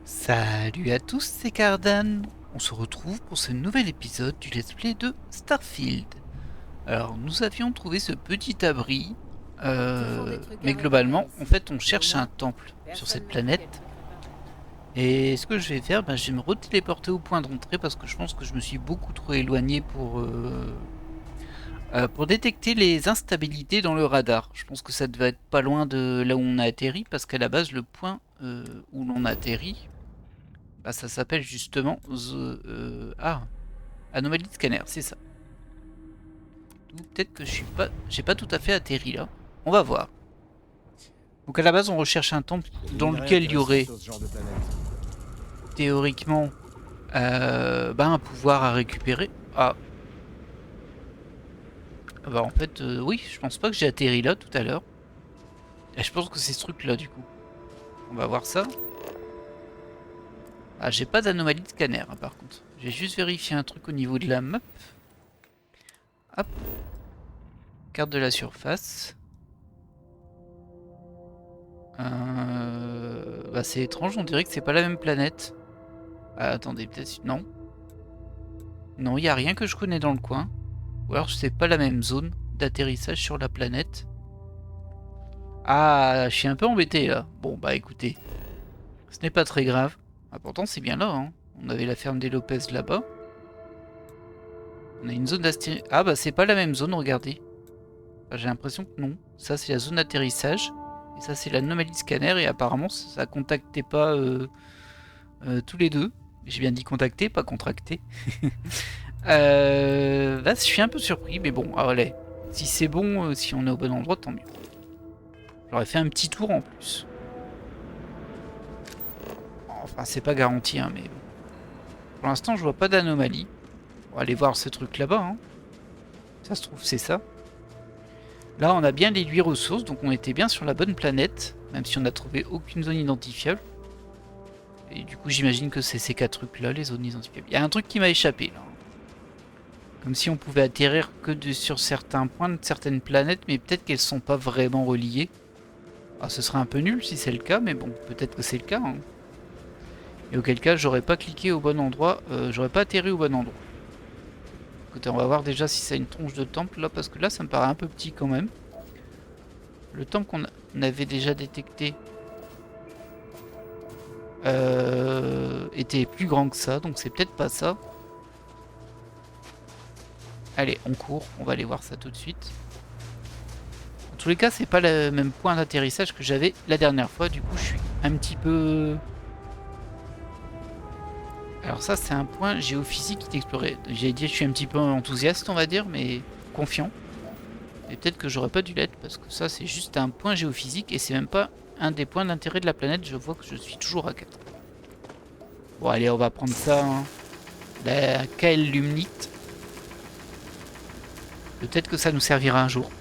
Salut à tous, c'est Cardan. On se retrouve pour ce nouvel épisode du let's play de Starfield. Alors, nous avions trouvé ce petit abri, mais globalement, en fait, on cherche un temple sur cette planète. Et ce que je vais faire, je vais me retéléporter au point d'entrée parce que je pense que je me suis beaucoup trop éloigné pour détecter les instabilités dans le radar. Je pense que ça devait être pas loin de là où on a atterri parce qu'à la base, le point où l'on a atterri, ça s'appelle justement Anomalie de scanner, c'est ça. Peut-être que j'ai pas tout à fait atterri là. On va voir. Donc à la base, on recherche un temple dans lequel il y aurait théoriquement un pouvoir à récupérer. En fait, oui, je pense pas que j'ai atterri là tout à l'heure. Et je pense que c'est ce truc là du coup. On va voir ça. Ah, j'ai pas d'anomalie de scanner par contre. J'ai juste vérifié un truc au niveau de la map. Hop. Carte de la surface. C'est étrange, on dirait que c'est pas la même planète. Attendez, peut-être... Non. Non, il n'y a rien que je connais dans le coin. Ou alors c'est pas la même zone d'atterrissage sur la planète. Ah, je suis un peu embêté là. Bon, écoutez. Ce n'est pas très grave. Pourtant c'est bien là, hein. On avait la ferme des Lopez là-bas. On a une zone d'atterrissage. C'est pas la même zone, regardez. J'ai l'impression que non. Ça c'est la zone d'atterrissage. Et ça c'est l'anomalie scanner. Et apparemment ça contactait pas tous les deux. J'ai bien dit contacter, pas contracter. Là, je suis un peu surpris, mais bon, allez. Si c'est bon, si on est au bon endroit, tant mieux. J'aurais fait un petit tour en plus. Enfin, c'est pas garanti, hein, mais bon. Pour l'instant, je vois pas d'anomalie. On va aller voir ce truc là-bas. Hein. Ça se trouve, c'est ça. Là, on a bien les 8 ressources, donc on était bien sur la bonne planète, même si on n'a trouvé aucune zone identifiable. Et du coup, j'imagine que c'est ces 4 trucs-là, les zones identifiables. Il y a un truc qui m'a échappé, là. Comme si on pouvait atterrir que sur certains points de certaines planètes, mais peut-être qu'elles sont pas vraiment reliées. Ce serait un peu nul si c'est le cas, mais bon, peut-être que c'est le cas. Hein. Et auquel cas, j'aurais pas cliqué au bon endroit, j'aurais pas atterri au bon endroit. Écoutez, on va voir déjà si ça a une tronche de temple là, parce que là, ça me paraît un peu petit quand même. Le temple qu'on avait déjà détecté était plus grand que ça, donc c'est peut-être pas ça. Allez, on court, on va aller voir ça tout de suite. En tous les cas, c'est pas le même point d'atterrissage que j'avais la dernière fois, du coup je suis un petit peu... Alors ça c'est un point géophysique qui t'explorait. J'ai dit je suis un petit peu enthousiaste on va dire, mais confiant. Et peut-être que j'aurais pas dû l'être, parce que ça c'est juste un point géophysique et c'est même pas un des points d'intérêt de la planète, je vois que je suis toujours à 4. Bon allez, on va prendre ça, hein. La KL Lumnite. Peut-être que ça nous servira un jour.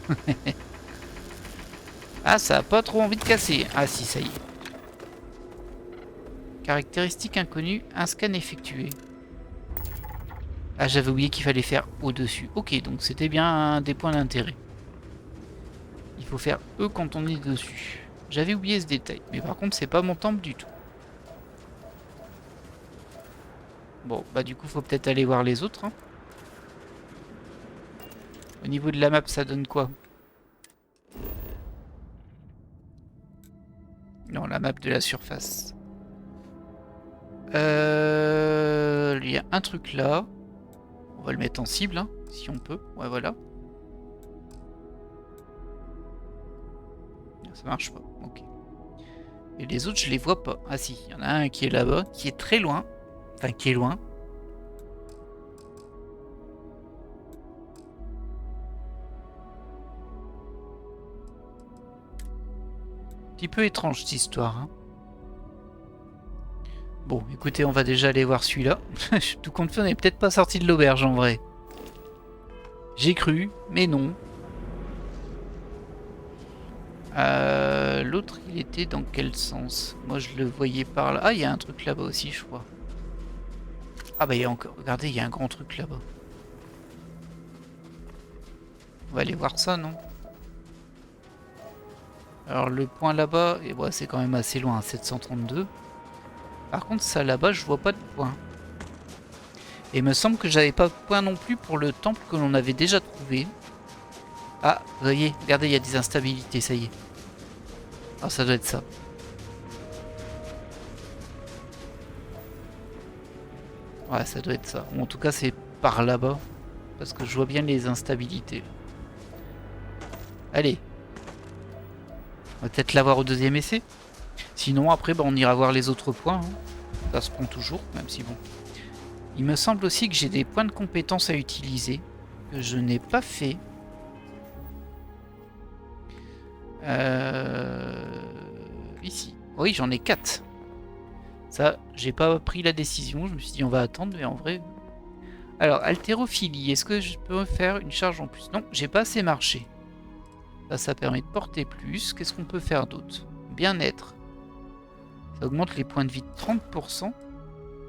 Ça a pas trop envie de casser. Ah si, ça y est. Caractéristiques inconnues, un scan effectué. J'avais oublié qu'il fallait faire au-dessus. Ok, donc c'était bien un des points d'intérêt. Il faut faire E quand on est dessus. J'avais oublié ce détail. Mais par contre, c'est pas mon temple du tout. Bon, du coup, faut peut-être aller voir les autres. Hein. Au niveau de la map, ça donne quoi? Non, la map de la surface. Il y a un truc là. On va le mettre en cible, hein, si on peut. Ouais, voilà. Ça marche pas. Ok. Et les autres, je les vois pas. Ah si, il y en a un qui est là-bas, qui est très loin. Enfin, qui est loin. Un petit peu étrange cette histoire. Hein. Bon, écoutez, on va déjà aller voir celui-là. Tout compte fait, on n'est peut-être pas sorti de l'auberge en vrai. J'ai cru, mais non. L'autre, il était dans quel sens? Moi, je le voyais par là. Ah, il y a un truc là-bas aussi, je crois. Il y a encore... Regardez, il y a un grand truc là-bas. On va aller voir ça, non? Alors, le point là-bas, c'est quand même assez loin, 732. Par contre, ça là-bas, je vois pas de point. Et il me semble que j'avais pas de point non plus pour le temple que l'on avait déjà trouvé. Ah, vous voyez, regardez, il y a des instabilités, ça y est. Ah, ça doit être ça. Ouais, ça doit être ça. Ou en tout cas, c'est par là-bas. Parce que je vois bien les instabilités. Allez. On va peut-être l'avoir au deuxième essai. Sinon, après, bah, on ira voir les autres points. Hein. Ça se prend toujours, même si bon. Il me semble aussi que j'ai des points de compétence à utiliser. Que je n'ai pas fait. Ici. Oui, j'en ai 4. Ça, j'ai pas pris la décision. Je me suis dit, on va attendre, mais en vrai... Alors, haltérophilie, est-ce que je peux faire une charge en plus? Non, j'ai pas assez marché. Ça permet de porter plus. Qu'est-ce qu'on peut faire d'autre? Bien-être. Ça augmente les points de vie de 30%.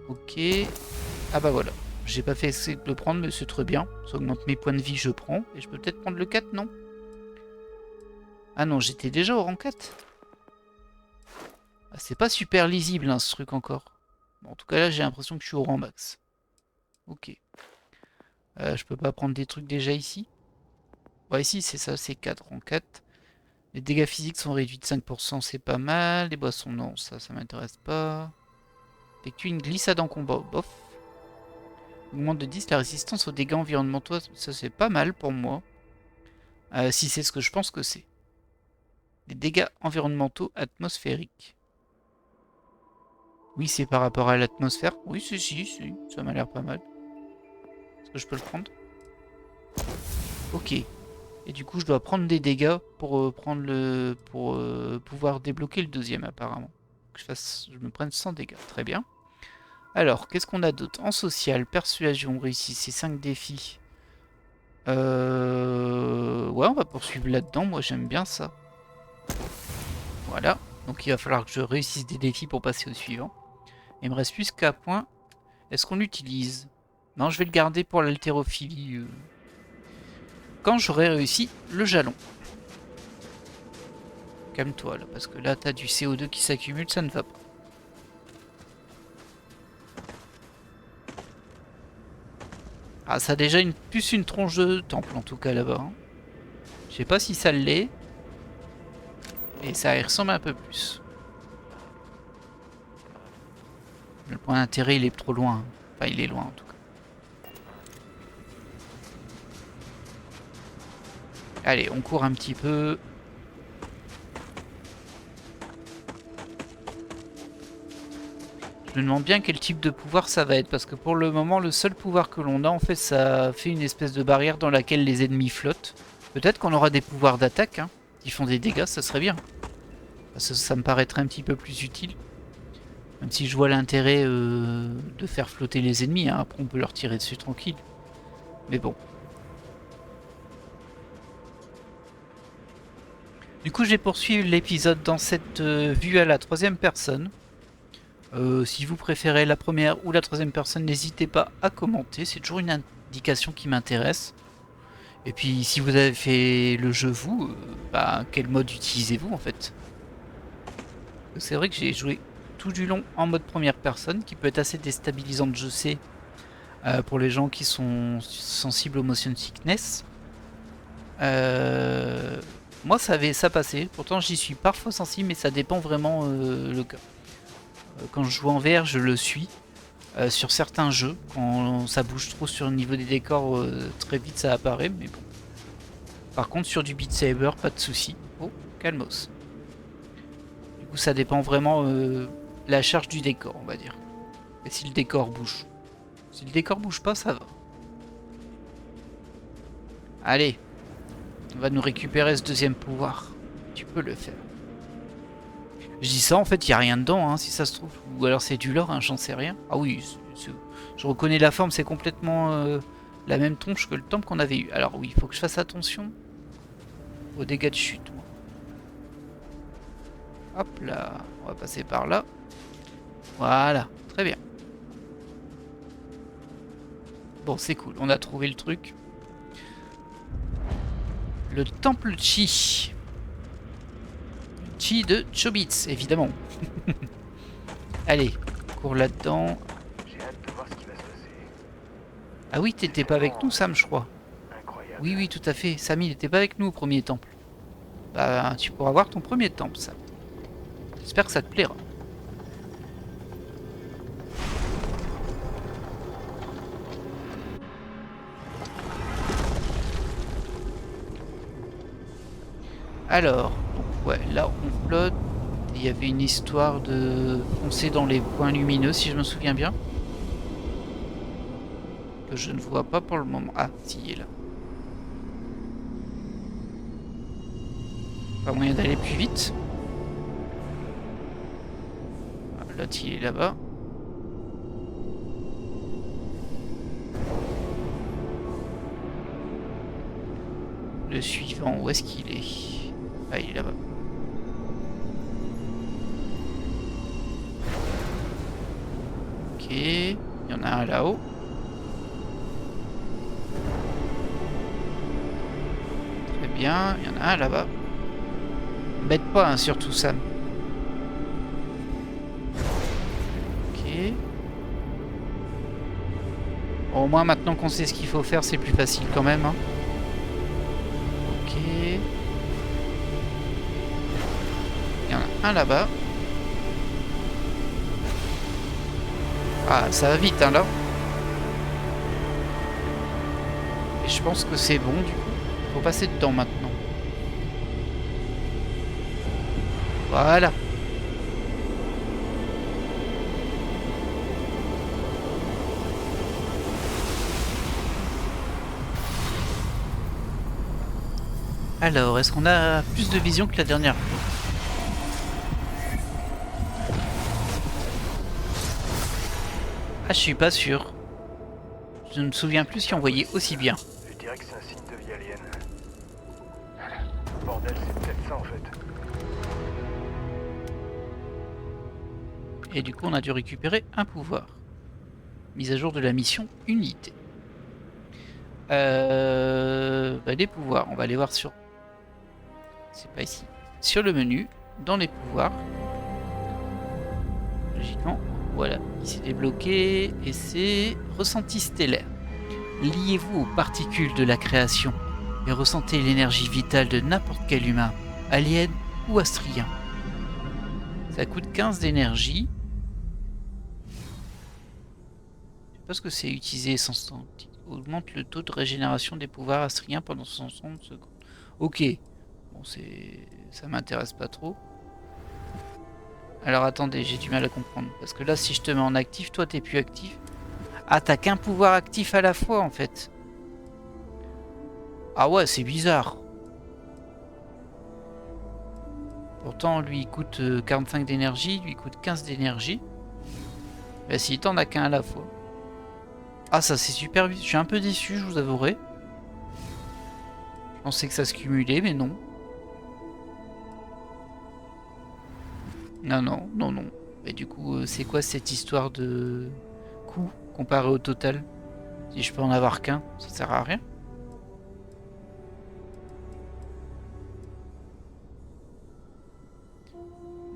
Ok. Ah bah voilà. J'ai pas fait essayer de le prendre, mais c'est très bien. Ça augmente mes points de vie, je prends. Et je peux peut-être prendre le 4, non? Ah non, j'étais déjà au rang 4. Ah, c'est pas super lisible, hein, ce truc encore. Bon, en tout cas, là, j'ai l'impression que je suis au rang max. Ok. Je peux pas prendre des trucs déjà ici? Ouais, ici, c'est ça, c'est 4, rang 4. Les dégâts physiques sont réduits de 5%, c'est pas mal. Les boissons, non, ça m'intéresse pas. Effectue une glissade en combat, bof. Augmente de 10 la résistance aux dégâts environnementaux, ça c'est pas mal pour moi. Si c'est ce que je pense que c'est. Les dégâts environnementaux atmosphériques. Oui, c'est par rapport à l'atmosphère. Oui, si, ça m'a l'air pas mal. Est-ce que je peux le prendre? Ok. Et du coup, je dois prendre des dégâts pour pouvoir débloquer le deuxième, apparemment. Que je me prenne 100 dégâts. Très bien. Alors, qu'est-ce qu'on a d'autre? En social, persuasion, réussi, c'est 5 défis. Ouais, on va poursuivre là-dedans. Moi, j'aime bien ça. Voilà. Donc, il va falloir que je réussisse des défis pour passer au suivant. Il me reste plus qu'à point. Est-ce qu'on l'utilise? Non, je vais le garder pour l'haltérophilie. Quand j'aurai réussi le jalon. Calme-toi là, parce que là t'as du CO2 qui s'accumule, ça ne va pas. Ah, ça a déjà plus une tronche de temple en tout cas là-bas. Hein. Je sais pas si ça l'est. Et ça y ressemble un peu plus. Le point d'intérêt il est trop loin. Hein. Enfin il est loin en tout cas. Allez, on court un petit peu. Je me demande bien quel type de pouvoir ça va être, parce que pour le moment, le seul pouvoir que l'on a, en fait, ça fait une espèce de barrière dans laquelle les ennemis flottent. Peut-être qu'on aura des pouvoirs d'attaque, hein, qui font des dégâts, ça serait bien. Ça me paraîtrait un petit peu plus utile. Même si je vois l'intérêt de faire flotter les ennemis, hein, après on peut leur tirer dessus tranquille. Mais bon. Du coup, je vais poursuivre l'épisode dans cette vue à la troisième personne. Si vous préférez la première ou la troisième personne, n'hésitez pas à commenter. C'est toujours une indication qui m'intéresse. Et puis, si vous avez fait le jeu vous, quel mode utilisez-vous en fait? C'est vrai que j'ai joué tout du long en mode première personne, qui peut être assez déstabilisante, je sais, pour les gens qui sont sensibles au motion sickness. Moi, ça passait. Pourtant, j'y suis parfois sensible, mais ça dépend vraiment le cas. Quand je joue en VR, je le suis. Sur certains jeux, quand ça bouge trop sur le niveau des décors, très vite ça apparaît, mais bon. Par contre, sur du Beat Saber, pas de soucis. Oh, calmos. Du coup, ça dépend vraiment la charge du décor, on va dire. Et si le décor bouge. Si le décor bouge pas, ça va. Allez, on va nous récupérer ce deuxième pouvoir. Tu peux le faire. Je dis ça, en fait, il n'y a rien dedans, hein, si ça se trouve. Ou alors c'est du lore, hein, j'en sais rien. Ah oui, je reconnais la forme, c'est complètement la même tronche que le temple qu'on avait eu. Alors oui, il faut que je fasse attention aux dégâts de chute. Moi. Hop là, on va passer par là. Voilà, très bien. Bon, c'est cool, on a trouvé le truc. Le temple Chi. Chi de Chobits, évidemment. Allez, cours là-dedans. J'ai hâte de voir ce qui va se passer. Ah oui, t'étais pas avec nous, Sam, je crois. Incroyable. Oui, oui, tout à fait. Sam, il était pas avec nous au premier temple. Bah, tu pourras voir ton premier temple, Sam. J'espère que ça te plaira. Alors, donc, ouais, là on flotte. Il y avait une histoire de foncer dans les points lumineux, si je me souviens bien. Que je ne vois pas pour le moment. Ah, si, il est là. Pas moyen d'aller plus vite. Ah, l'autre, il est là-bas. Le suivant, où est-ce qu'il est? Ah, il est là-bas. Ok, il y en a un là-haut. Très bien, il y en a un là-bas. Bête pas, hein, surtout Sam. Ok. Bon, au moins maintenant qu'on sait ce qu'il faut faire, c'est plus facile quand même. Hein. Ok. Il y en a un là-bas. Ah, ça va vite, hein, là. Et je pense que c'est bon, du coup. Faut passer dedans maintenant. Voilà. Alors, est-ce qu'on a plus de vision que la dernière fois? Ah, je suis pas sûr. Je ne me souviens plus si on voyait aussi bien. Je dirais que c'est un signe de vie alien. Bordel, c'est peut-être ça en fait. Et du coup, on a dû récupérer un pouvoir. Mise à jour de la mission Unité. Les pouvoirs, on va aller voir sur... C'est pas ici. Sur le menu, dans les pouvoirs. Logiquement, voilà. Il s'est débloqué et c'est ressenti stellaire. Liez-vous aux particules de la création et ressentez l'énergie vitale de n'importe quel humain, alien ou astrien. Ça coûte 15 d'énergie. Je sais pas ce que c'est utiliser sans augmente le taux de régénération des pouvoirs astriens pendant 60 secondes. Ok. Bon, ça m'intéresse pas trop. Alors attendez, j'ai du mal à comprendre. Parce que là, si je te mets en actif, toi t'es plus actif. Ah, t'as qu'un pouvoir actif à la fois en fait. Ah ouais, c'est bizarre. Pourtant, lui il coûte 45 d'énergie, lui il coûte 15 d'énergie. Mais si, t'en as qu'un à la fois. Ah, ça c'est super vite. Je suis un peu déçu, je vous avouerai. Je pensais que ça se cumulait, mais non. Non, non, non, non. Et du coup, c'est quoi cette histoire de coût comparé au total? Si je peux en avoir qu'un, ça sert à rien.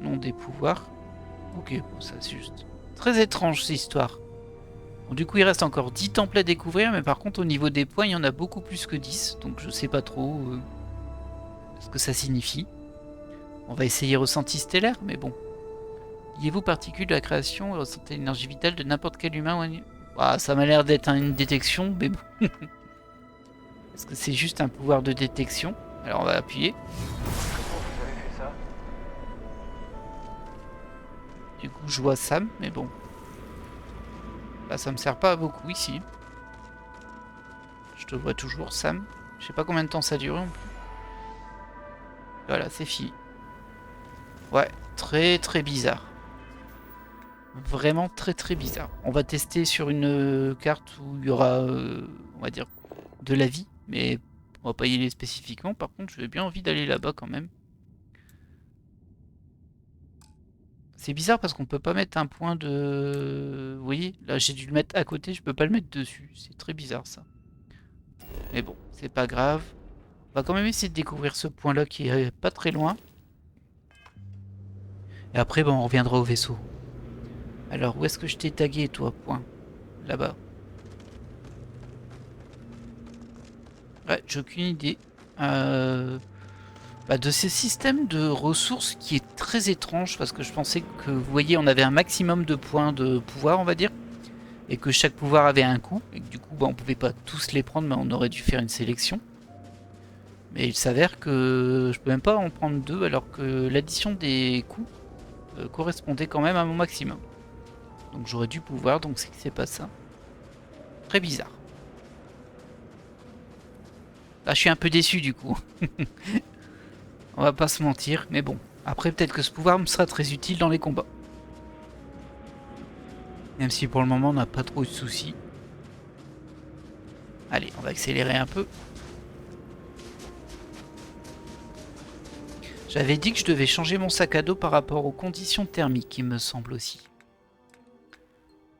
Nom des pouvoirs. Ok, bon, ça c'est juste. Très étrange cette histoire. Bon, du coup, il reste encore 10 temples à découvrir, mais par contre, au niveau des points, il y en a beaucoup plus que 10. Donc je sais pas trop ce que ça signifie. On va essayer ressenti stellaire, mais bon. Liez-vous particules de la création et ressentez l'énergie vitale de n'importe quel humain ou animal. Ah, ça m'a l'air d'être une détection, mais bon. Est-ce que c'est juste un pouvoir de détection? Alors on va appuyer. Comment vous avez fait ça? Du coup, je vois Sam, mais bon. Bah, ça me sert pas à beaucoup ici. Je te vois toujours, Sam. Je sais pas combien de temps ça dure. Voilà, c'est fini. Ouais, très très bizarre. Vraiment très très bizarre. On va tester sur une carte où il y aura, on va dire, de la vie. Mais on va pas y aller spécifiquement. Par contre, j'ai bien envie d'aller là-bas quand même. C'est bizarre parce qu'on peut pas mettre un point de... Vous voyez, là j'ai dû le mettre à côté, je peux pas le mettre dessus. C'est très bizarre ça. Mais bon, c'est pas grave. On va quand même essayer de découvrir ce point-là qui est pas très loin. Et après, bon, on reviendra au vaisseau. Alors, où est-ce que je t'ai tagué, toi? Point. Là-bas. Ouais, j'ai aucune idée. De ces systèmes de ressources qui est très étrange, parce que je pensais que, vous voyez, on avait un maximum de points de pouvoir, on va dire, et que chaque pouvoir avait un coût, et que du coup, on pouvait pas tous les prendre, mais on aurait dû faire une sélection. Mais il s'avère que je peux même pas en prendre deux, alors que l'addition des coûts correspondait quand même à mon maximum. Donc j'aurais dû pouvoir, donc c'est pas ça. Très bizarre. Là, je suis un peu déçu du coup. On va pas se mentir, mais bon. Après, peut-être que ce pouvoir me sera très utile dans les combats. Même si pour le moment, on n'a pas trop eu de soucis. Allez, on va accélérer un peu. J'avais dit que je devais changer mon sac à dos par rapport aux conditions thermiques, il me semble aussi.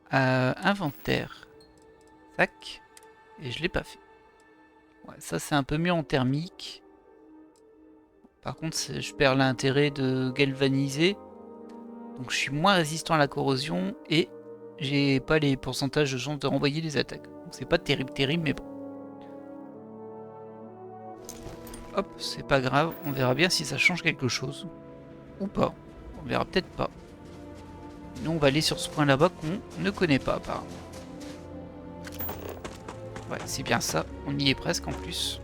Inventaire. Sac. Et je l'ai pas fait. Ouais, ça c'est un peu mieux en thermique. Par contre, je perds l'intérêt de galvaniser. Donc je suis moins résistant à la corrosion et j'ai pas les pourcentages de chance de renvoyer les attaques. Donc c'est pas terrible, mais bon. Hop, c'est pas grave, on verra bien si ça change quelque chose. Ou pas. On verra peut-être pas. Nous on va aller sur ce point là-bas qu'on ne connaît pas apparemment. Ouais, c'est bien ça, on y est presque en plus.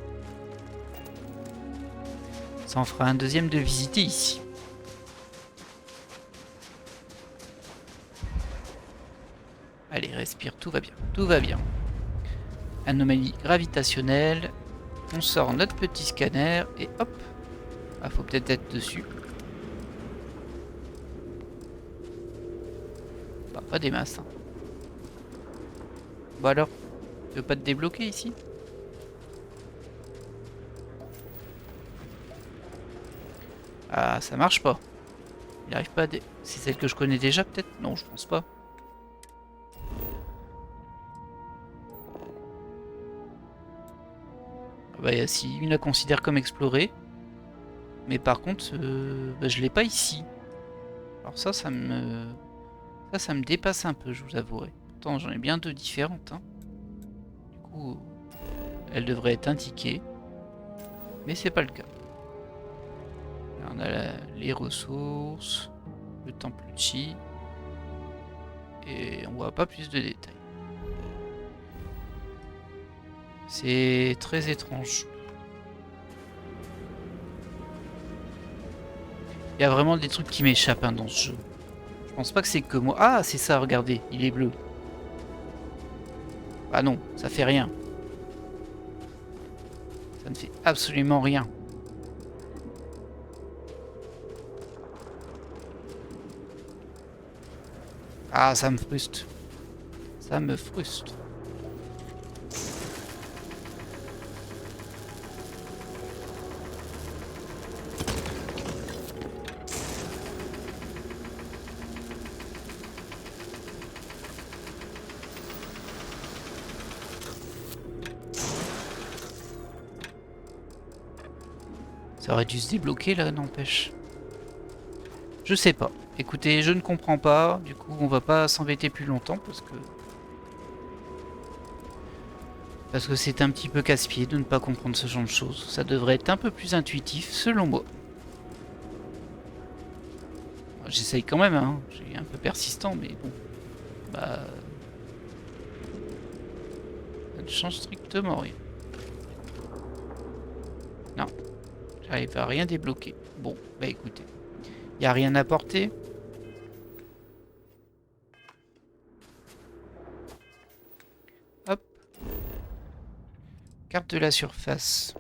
Ça en fera un deuxième de visiter ici. Allez, respire, tout va bien, tout va bien. Anomalie gravitationnelle. On sort notre petit scanner et hop. Ah, faut peut-être être dessus. Bah, pas des masses. Hein. Bah alors, tu veux pas te débloquer ici? Ah, ça marche pas. Il arrive pas à... C'est celle que je connais déjà peut-être? Non, je pense pas. Ah bah si, une la considère comme explorée. Mais par contre, je l'ai pas ici. Alors ça me... Ça me dépasse un peu, je vous avouerai. Pourtant, j'en ai bien deux différentes. Hein. Du coup, elle devrait être indiquée. Mais c'est pas le cas. Là, on a les ressources, le temple chi. Et on voit pas plus de détails. C'est très étrange. Il y a vraiment des trucs qui m'échappent dans ce jeu. Je pense pas que c'est que moi. Ah, c'est ça, regardez, il est bleu. Ah non, ça fait rien. Ça ne fait absolument rien. Ah, ça me frustre. Ça me frustre. Ça aurait dû se débloquer là, n'empêche. Je sais pas. Écoutez, je ne comprends pas. Du coup, on va pas s'embêter plus longtemps parce que c'est un petit peu casse-pied de ne pas comprendre ce genre de choses. Ça devrait être un peu plus intuitif, selon moi. J'essaye quand même, hein. J'ai un peu persistant, mais bon. Bah... Ça ne change strictement rien. Non. J'arrive à rien débloquer. Bon, bah écoutez. Y a rien à porter. Hop. Carte de la surface.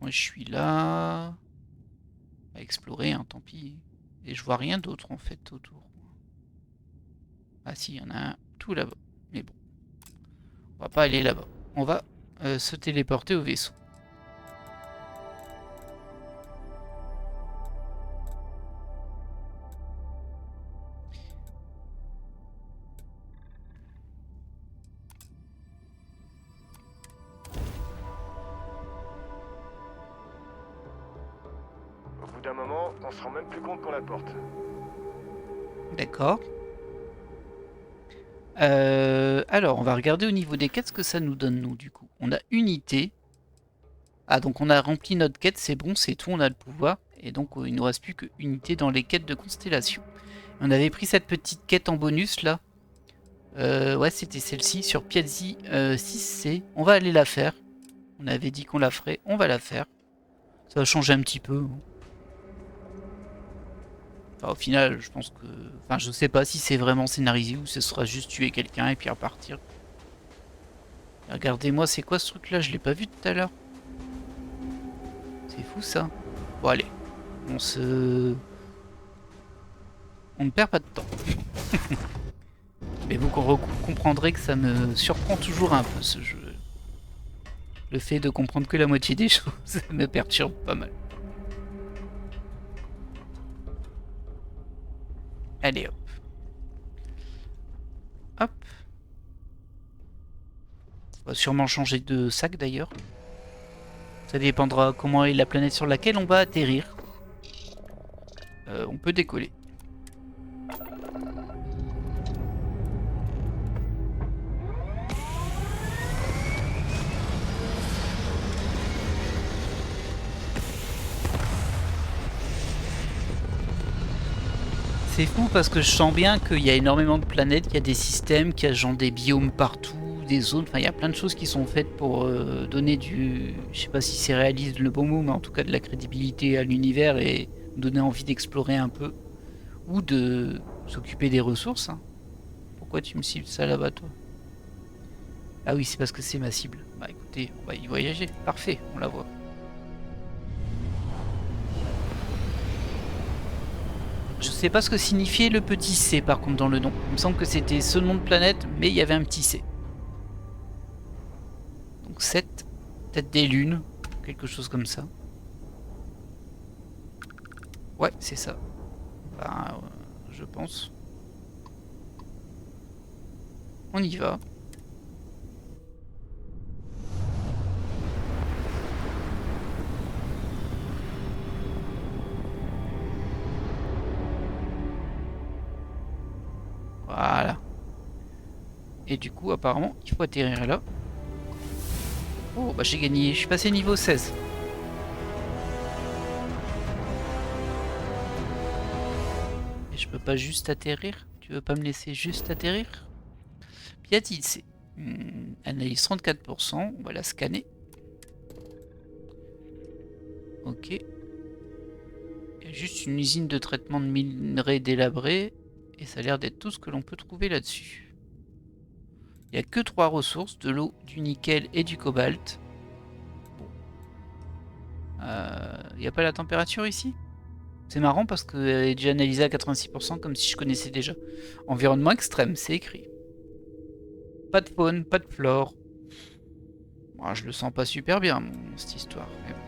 Moi je suis là. À explorer, hein, tant pis. Et je vois rien d'autre en fait autour. Ah si, il y en a un tout là-bas. Mais bon. On va pas aller là-bas. On va se téléporter au vaisseau. Au bout d'un moment, on se rend même plus compte qu'on la porte. D'accord. Alors, on va regarder au niveau des quêtes ce que ça nous donne, nous, du coup. On a unité. Ah, donc on a rempli notre quête, c'est bon, c'est tout, on a le pouvoir. Et donc, il nous reste plus que unité dans les quêtes de constellation. On avait pris cette petite quête en bonus, là. Ouais, c'était celle-ci, sur Piazzi 6C. On va aller la faire. On avait dit qu'on la ferait, on va la faire. Ça va changer un petit peu. Enfin, au final, je pense que... Enfin, je sais pas si c'est vraiment scénarisé ou ce sera juste tuer quelqu'un et puis repartir. Regardez-moi, c'est quoi ce truc-là? Je l'ai pas vu tout à l'heure. C'est fou, ça. Bon, allez. On ne perd pas de temps. Mais vous comprendrez que ça me surprend toujours un peu, ce jeu. Le fait de comprendre que la moitié des choses, ça me perturbe pas mal. Allez, hop. Hop. On va sûrement changer de sac d'ailleurs. Ça dépendra comment est la planète sur laquelle on va atterrir. On peut décoller. C'est fou parce que je sens bien qu'il y a énormément de planètes, qu'il y a des systèmes, qu'il y a genre des biomes partout, des zones, enfin il y a plein de choses qui sont faites pour donner du... Je sais pas si c'est réaliste le bon mot, mais en tout cas de la crédibilité à l'univers et donner envie d'explorer un peu. Ou de s'occuper des ressources. Hein. Pourquoi tu me cibles ça là-bas toi? Ah oui, c'est parce que c'est ma cible. Bah écoutez, on va y voyager. Parfait, on la voit. Je sais pas ce que signifiait le petit C par contre dans le nom. Il me semble que c'était ce nom de planète, mais il y avait un petit C. Donc 7, peut-être des lunes, quelque chose comme ça. Ouais, c'est ça. Ben, je pense. On y va. Voilà. Et du coup, apparemment, il faut atterrir là. Oh, bah j'ai gagné. Je suis passé niveau 16. Et je peux pas juste atterrir? Tu veux pas me laisser juste atterrir? Piati, c'est... analyse 34%. On va la scanner. Ok. Il y a juste une usine de traitement de minerais délabrés. Et ça a l'air d'être tout ce que l'on peut trouver là-dessus. Il n'y a que 3 ressources, de l'eau, du nickel et du cobalt. Bon. Il n'y a pas la température ici? C'est marrant parce qu'elle est déjà analysée à 86% comme si je connaissais déjà. Environnement extrême, c'est écrit. Pas de faune, pas de flore. Bon, je le sens pas super bien, cette histoire. Mais bon.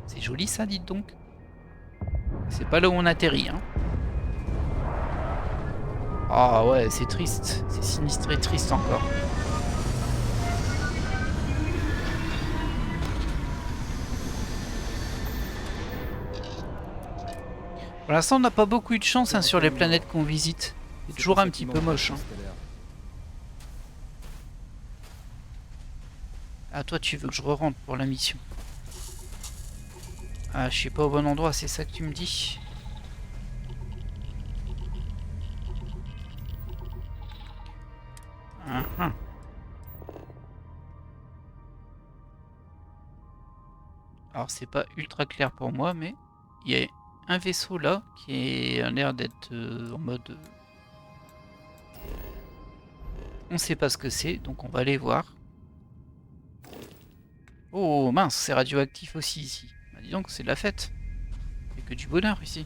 C'est joli ça, dites donc. C'est pas là où on atterrit, hein. Ah ouais, c'est triste. C'est sinistre et triste encore. Pour l'instant, on n'a pas beaucoup eu de chance hein, sur les planètes qu'on visite. C'est toujours un petit peu moche. Hein. Ah, toi, tu veux que je re-rentre pour la mission. Ah, je suis pas au bon endroit, c'est ça que tu me dis? Alors, c'est pas ultra clair pour moi, mais il y a un vaisseau là qui a l'air d'être en mode... On sait pas ce que c'est, donc on va aller voir. Oh mince, c'est radioactif aussi ici. Bah, dis donc, c'est de la fête. Il n'y a que du bonheur ici.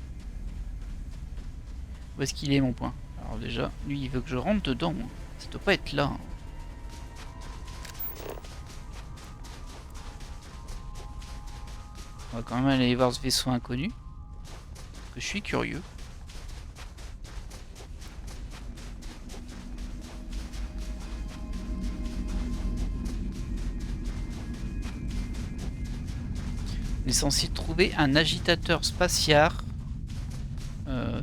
Où est-ce qu'il est mon point? Alors déjà, lui il veut que je rentre dedans. Ça doit pas être là. Hein. On va quand même aller voir ce vaisseau inconnu. Parce que je suis curieux. On est censé trouver un agitateur spatial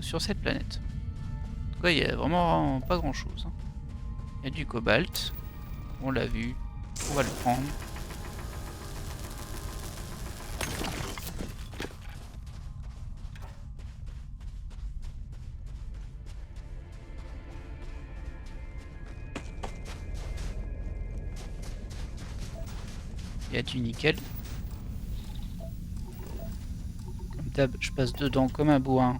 sur cette planète. tout cas, il y a vraiment pas grand chose. Il y a du cobalt. On l'a vu. On va le prendre. Il y a du nickel. Comme d'hab, je passe dedans comme un bourrin.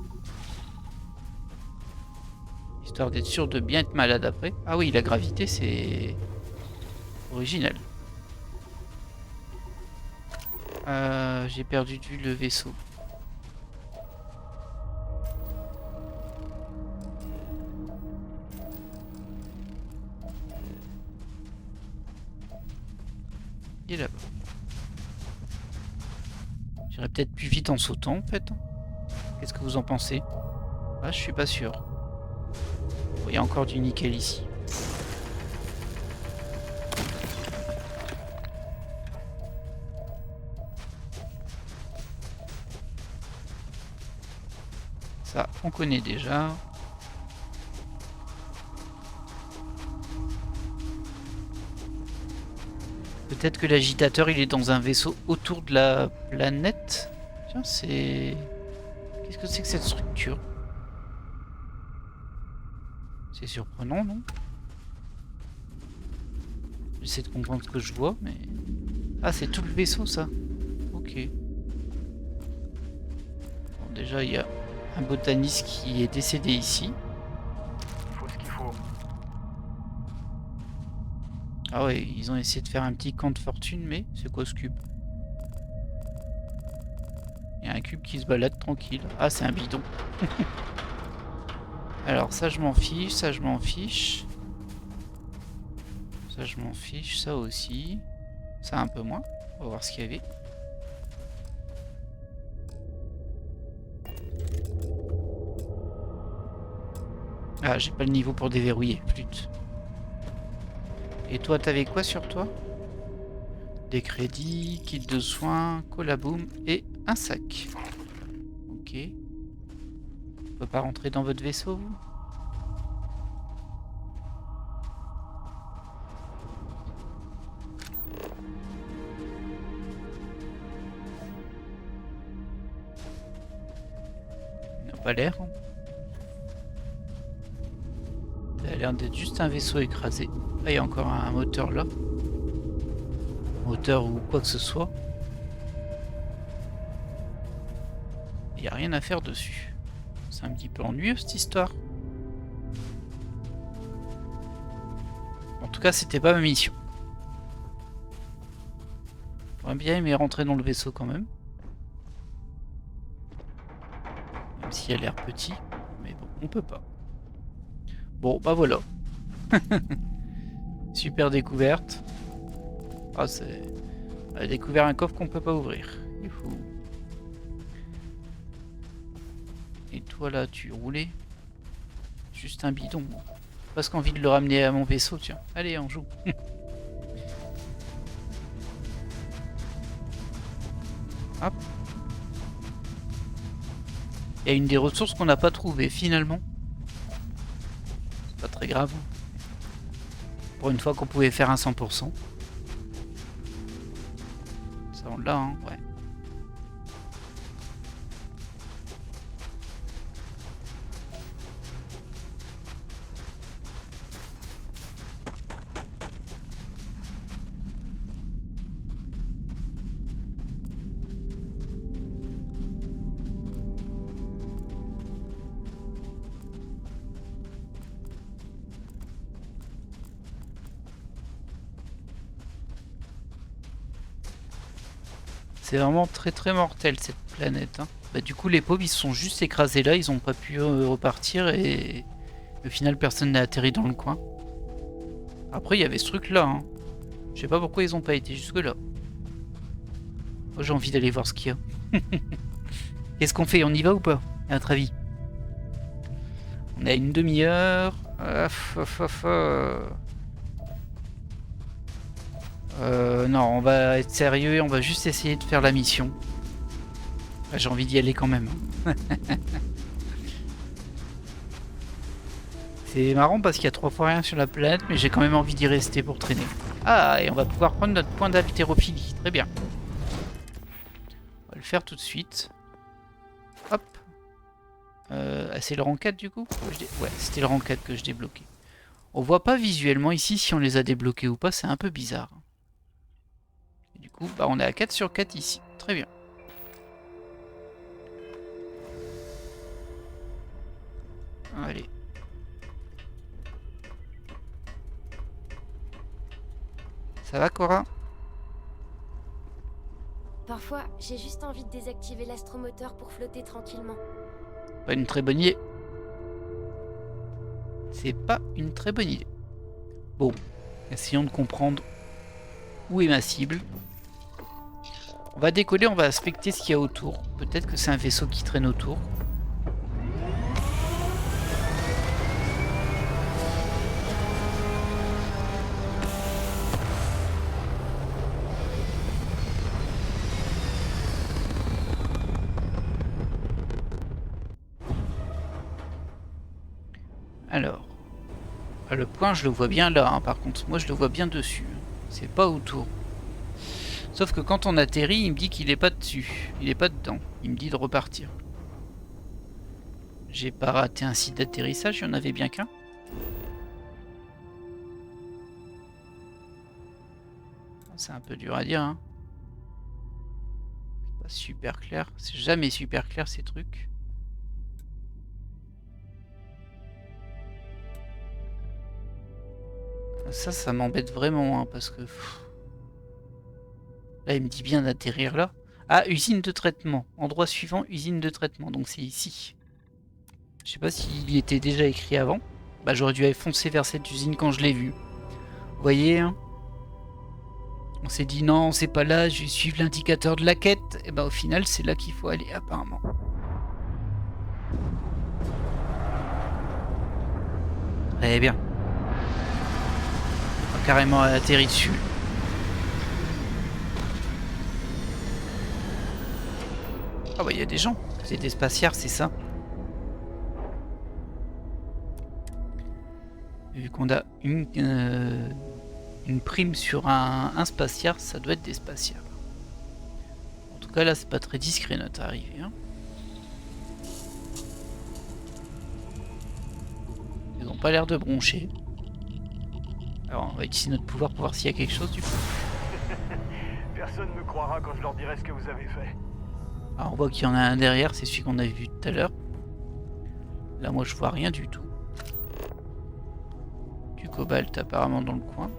Histoire d'être sûr de bien être malade après. Ah oui, la gravité, c'est original. J'ai perdu de vue le vaisseau. Il est là-bas. J'irai peut-être plus vite en sautant en fait. Qu'est-ce que vous en pensez? Ah, je suis pas sûr. Bon, il y a encore du nickel ici. Ça, on connaît déjà. Peut-être que l'agitateur il est dans un vaisseau autour de la planète. Tiens, c'est... Qu'est-ce que c'est que cette structure? C'est surprenant, non? J'essaie de comprendre ce que je vois, mais... Ah, c'est tout le vaisseau, ça. Ok. Bon, déjà, il y a un botaniste qui est décédé ici. Il faut ce qu'il faut. Ah ouais, ils ont essayé de faire un petit camp de fortune, mais c'est quoi ce cube? Il y a un cube qui se balade tranquille. Ah, c'est un bidon. Alors ça je m'en fiche, ça je m'en fiche. Ça je m'en fiche, ça aussi. Ça un peu moins. On va voir ce qu'il y avait. Ah, j'ai pas le niveau pour déverrouiller, flûte. Et toi, t'avais quoi sur toi? Des crédits, kit de soins, collaboum et un sac. Ok. On peut pas rentrer dans votre vaisseau, vous? Il n'a pas l'air. Ça a l'air d'être juste un vaisseau écrasé. Ah, il y a encore un moteur là. Moteur ou quoi que ce soit. Il n'y a rien à faire dessus. C'est un petit peu ennuyeux cette histoire. En tout cas, c'était pas ma mission. J'aurais bien aimé rentrer dans le vaisseau quand même. Même s'il a l'air petit. Mais bon, on peut pas. Bon, bah voilà. Super découverte. Ah, c'est... On a découvert un coffre qu'on peut pas ouvrir. Youhou. Et toi là, tu roulais. Juste un bidon. Presque envie de le ramener à mon vaisseau, tiens. Allez, on joue. Hop. Il y a une des ressources qu'on n'a pas trouvées finalement. C'est pas très grave. Pour une fois qu'on pouvait faire un 100%. Ça on l'a, hein, ouais. C'est vraiment très très mortel cette planète. Hein. Bah, du coup les pauvres ils se sont juste écrasés là, ils ont pas pu repartir et au final personne n'a atterri dans le coin. Après il y avait ce truc là. Hein. Je sais pas pourquoi ils ont pas été jusque là. Moi j'ai envie d'aller voir ce qu'il y a. Qu'est-ce qu'on fait? On y va ou pas? À votre avis? On a une demi-heure. Non, on va être sérieux et on va juste essayer de faire la mission. J'ai envie d'y aller quand même. C'est marrant parce qu'il y a 3 fois rien sur la planète, mais j'ai quand même envie d'y rester pour traîner. Ah, et on va pouvoir prendre notre point d'haltérophilie. Très bien. On va le faire tout de suite. Hop. C'est le rang 4 du coup? Ouais, c'était le rang 4 que je débloquais. On voit pas visuellement ici si on les a débloqués ou pas, c'est un peu bizarre. Et du coup, bah on est à 4 sur 4 ici. Très bien. Allez. Ça va, Cora? Parfois, j'ai juste envie de désactiver l'astromoteur pour flotter tranquillement. Pas une très bonne idée. C'est pas une très bonne idée. Bon, essayons de comprendre où est ma cible. On va décoller, on va inspecter ce qu'il y a autour. Peut-être que c'est un vaisseau qui traîne autour. Alors, le point, je le vois bien là, hein, par contre. Moi, je le vois bien dessus. C'est pas autour. Sauf que quand on atterrit, il me dit qu'il est pas dessus. Il est pas dedans. Il me dit de repartir. J'ai pas raté un site d'atterrissage, il y en avait bien qu'un. C'est un peu dur à dire, hein. C'est pas super clair. C'est jamais super clair ces trucs. Ça m'embête vraiment, hein, parce que... Là, il me dit bien d'atterrir là. Ah, usine de traitement. Endroit suivant, usine de traitement. Donc c'est ici. Je sais pas s'il y était déjà écrit avant. Bah j'aurais dû aller foncer vers cette usine quand je l'ai vue. Vous voyez, hein, on s'est dit non, c'est pas là, je vais suivre l'indicateur de la quête. Et bah au final, c'est là qu'il faut aller apparemment. Très bien. On a carrément atterri dessus. Ah bah il y a des gens. C'est des spatiards, c'est ça. Vu qu'on a une prime sur un spatiard, ça doit être des spatiards. En tout cas là c'est pas très discret notre arrivée, hein. Ils ont pas l'air de broncher. Alors on va utiliser notre pouvoir pour voir s'il y a quelque chose du coup. Personne ne me croira quand je leur dirai ce que vous avez fait. Alors on voit qu'il y en a un derrière, c'est celui qu'on a vu tout à l'heure. Là moi je vois rien du tout. Du cobalt apparemment dans le coin.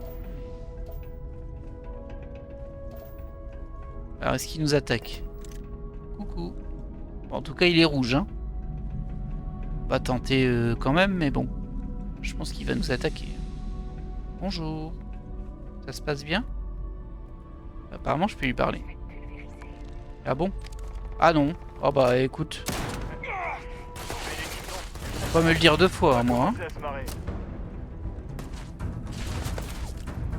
Alors est-ce qu'il nous attaque? Coucou. Bon, en tout cas il est rouge, hein. On va tenter quand même, mais bon. Je pense qu'il va nous attaquer. Bonjour. Ça se passe bien? Apparemment je peux lui parler. Ah bon? Ah non. Oh bah écoute. Faut pas me le dire deux fois, moi. Hein.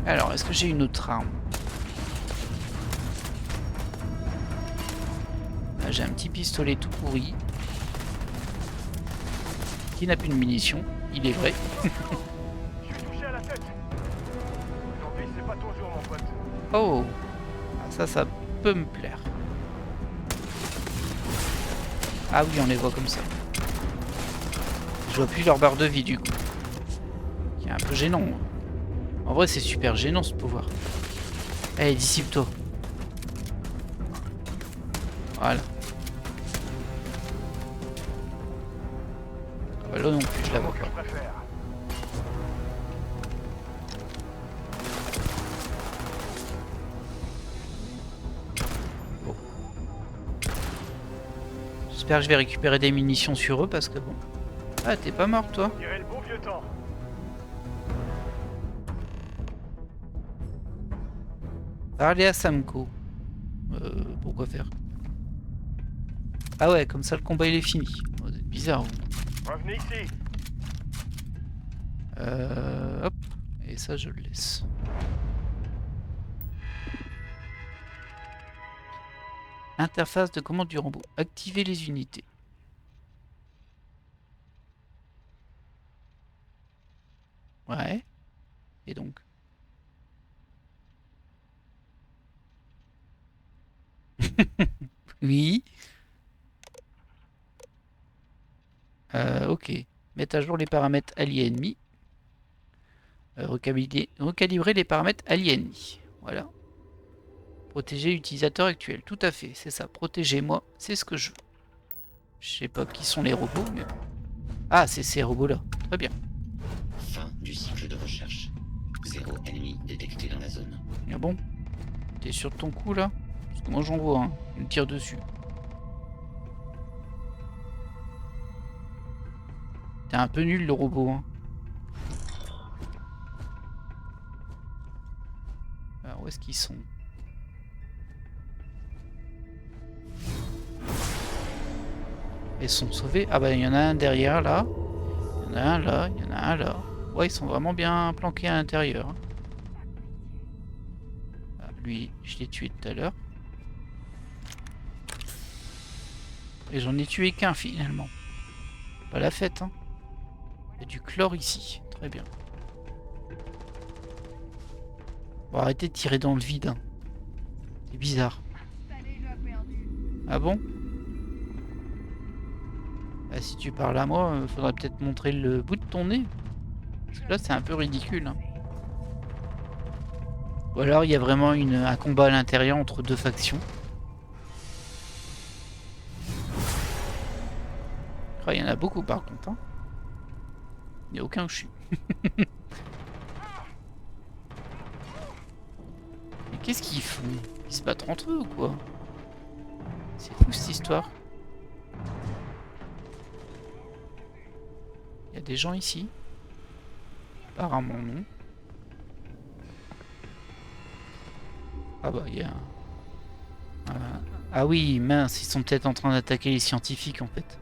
Alors, est-ce que j'ai une autre arme? Là, j'ai un petit pistolet tout pourri. Qui n'a plus de munitions, il est vrai. Je suis touché à la tête. Aujourd'hui, c'est pas ton jour, mon pote. Oh, ça peut me plaire. Ah oui, on les voit comme ça. Je vois plus leur barre de vie du coup. Qui est un peu gênant. En vrai, c'est super gênant ce pouvoir. Allez, dissipe-toi. Voilà. Ah bah là non plus, je la vois pas. Bon. J'espère que je vais récupérer des munitions sur eux parce que bon. Ah, t'es pas mort toi? Le bon vieux temps. Parler à Samco. Pourquoi faire? Ah ouais, comme ça le combat il est fini. Oh, c'est bizarre. Revenez ici. Hop. Et ça je le laisse. Interface de commande du robot. Activer les unités. Ouais. Et donc? Oui. Ok. Mettre à jour les paramètres alliés ennemis. Recalibrer les paramètres alliés ennemis. Voilà. Protéger l'utilisateur actuel. Tout à fait, c'est ça. Protégez-moi, c'est ce que je veux. Je sais pas qui sont les robots, mais... Ah, c'est ces robots-là. Très bien. Fin du cycle de recherche. 0 ennemi détecté dans la zone. Ah bon? T'es sûr de ton coup, là? Parce que moi, j'en vois un. Il me tire dessus. T'es un peu nul, le robot, hein. Alors, où est-ce qu'ils sont? Ils sont sauvés. Ah bah, il y en a un derrière, là. Il y en a un là, il y en a un là. Ouais, ils sont vraiment bien planqués à l'intérieur. Ah, lui, je l'ai tué tout à l'heure. Et j'en ai tué qu'un, finalement. Pas la fête, hein. Il y a du chlore ici. Très bien. Bon, arrêtez de tirer dans le vide. Hein. C'est bizarre. Ah bon? Bah, si tu parles à moi, faudrait peut-être montrer le bout de ton nez. Parce que là, c'est un peu ridicule. Hein. Ou alors, il y a vraiment un combat à l'intérieur entre deux factions. Ah, il y en a beaucoup, par contre. Hein. Il n'y a aucun que je suis. Mais qu'est-ce qu'ils font? Ils se battent entre eux ou quoi? C'est fou cette histoire. Il y a des gens ici. Apparemment non. Ah bah il y a Ah oui, mince, ils sont peut-être en train d'attaquer les scientifiques en fait.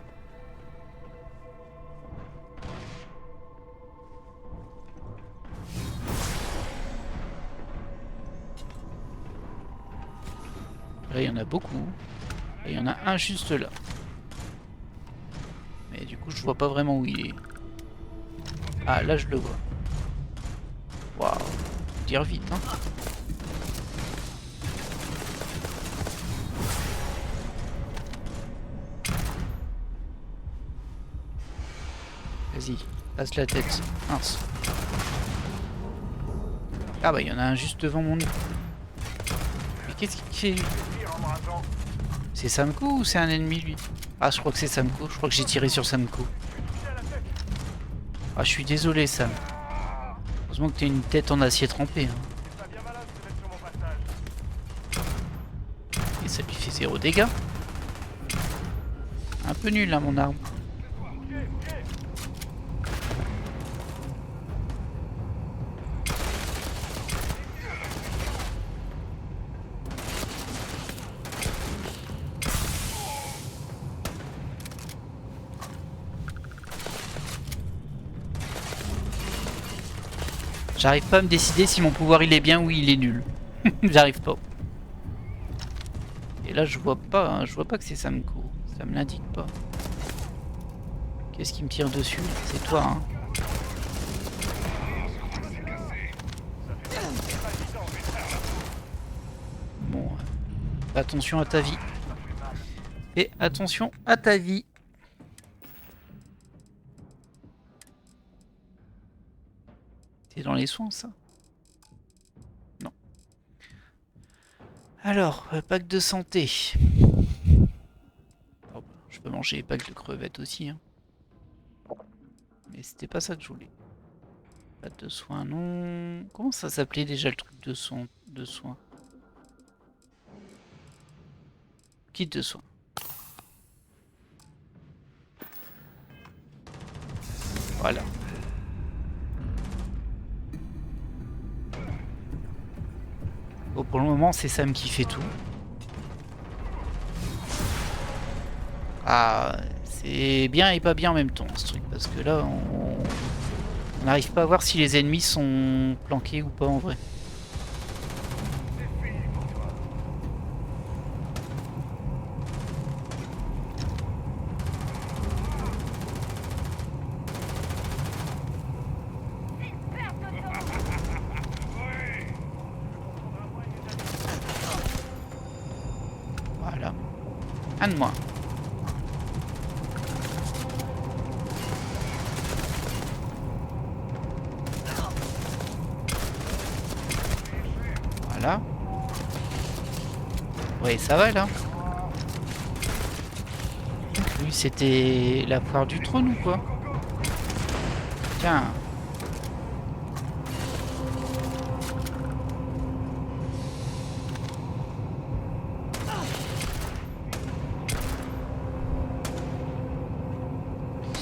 Là il y en a beaucoup. Et il y en a un juste là. Mais du coup je vois pas vraiment où il est. Ah là je le vois. Waouh. Dire vite hein. Vas-y, passe la tête. Mince. Ah bah il y en a un juste devant mon nez. Mais qu'est-ce qu'il fait? C'est Samco ou c'est un ennemi lui? Ah je crois que c'est Samco, je crois que j'ai tiré sur Samco. Ah je suis désolé Sam. Heureusement que t'as une tête en acier trempé. Hein. Et ça lui fait 0 dégâts. Un peu nul là mon arme. J'arrive pas à me décider si mon pouvoir il est bien ou il est nul. J'arrive pas. Et là je vois pas, hein, je vois pas que c'est Samco. Ça me l'indique pas. Qu'est-ce qui me tire dessus? C'est toi hein. Bon, attention à ta vie. Et attention à ta vie. C'est dans les soins ça? Non. Alors, pack de santé. Oh, je peux manger les packs de crevettes aussi. Hein. Mais c'était pas ça que je voulais. Pas de soins, non. Comment ça s'appelait déjà le truc de soins? Kit de soins. Voilà. Bon, pour le moment, c'est Sam qui fait tout. Ah, c'est bien et pas bien en même temps, ce truc. Parce que là, on n'arrive pas à voir si les ennemis sont planqués ou pas en vrai. Voilà. Un de moins. Voilà. Ouais, ça va là. Lui, c'était la foire du trône ou quoi? Tiens.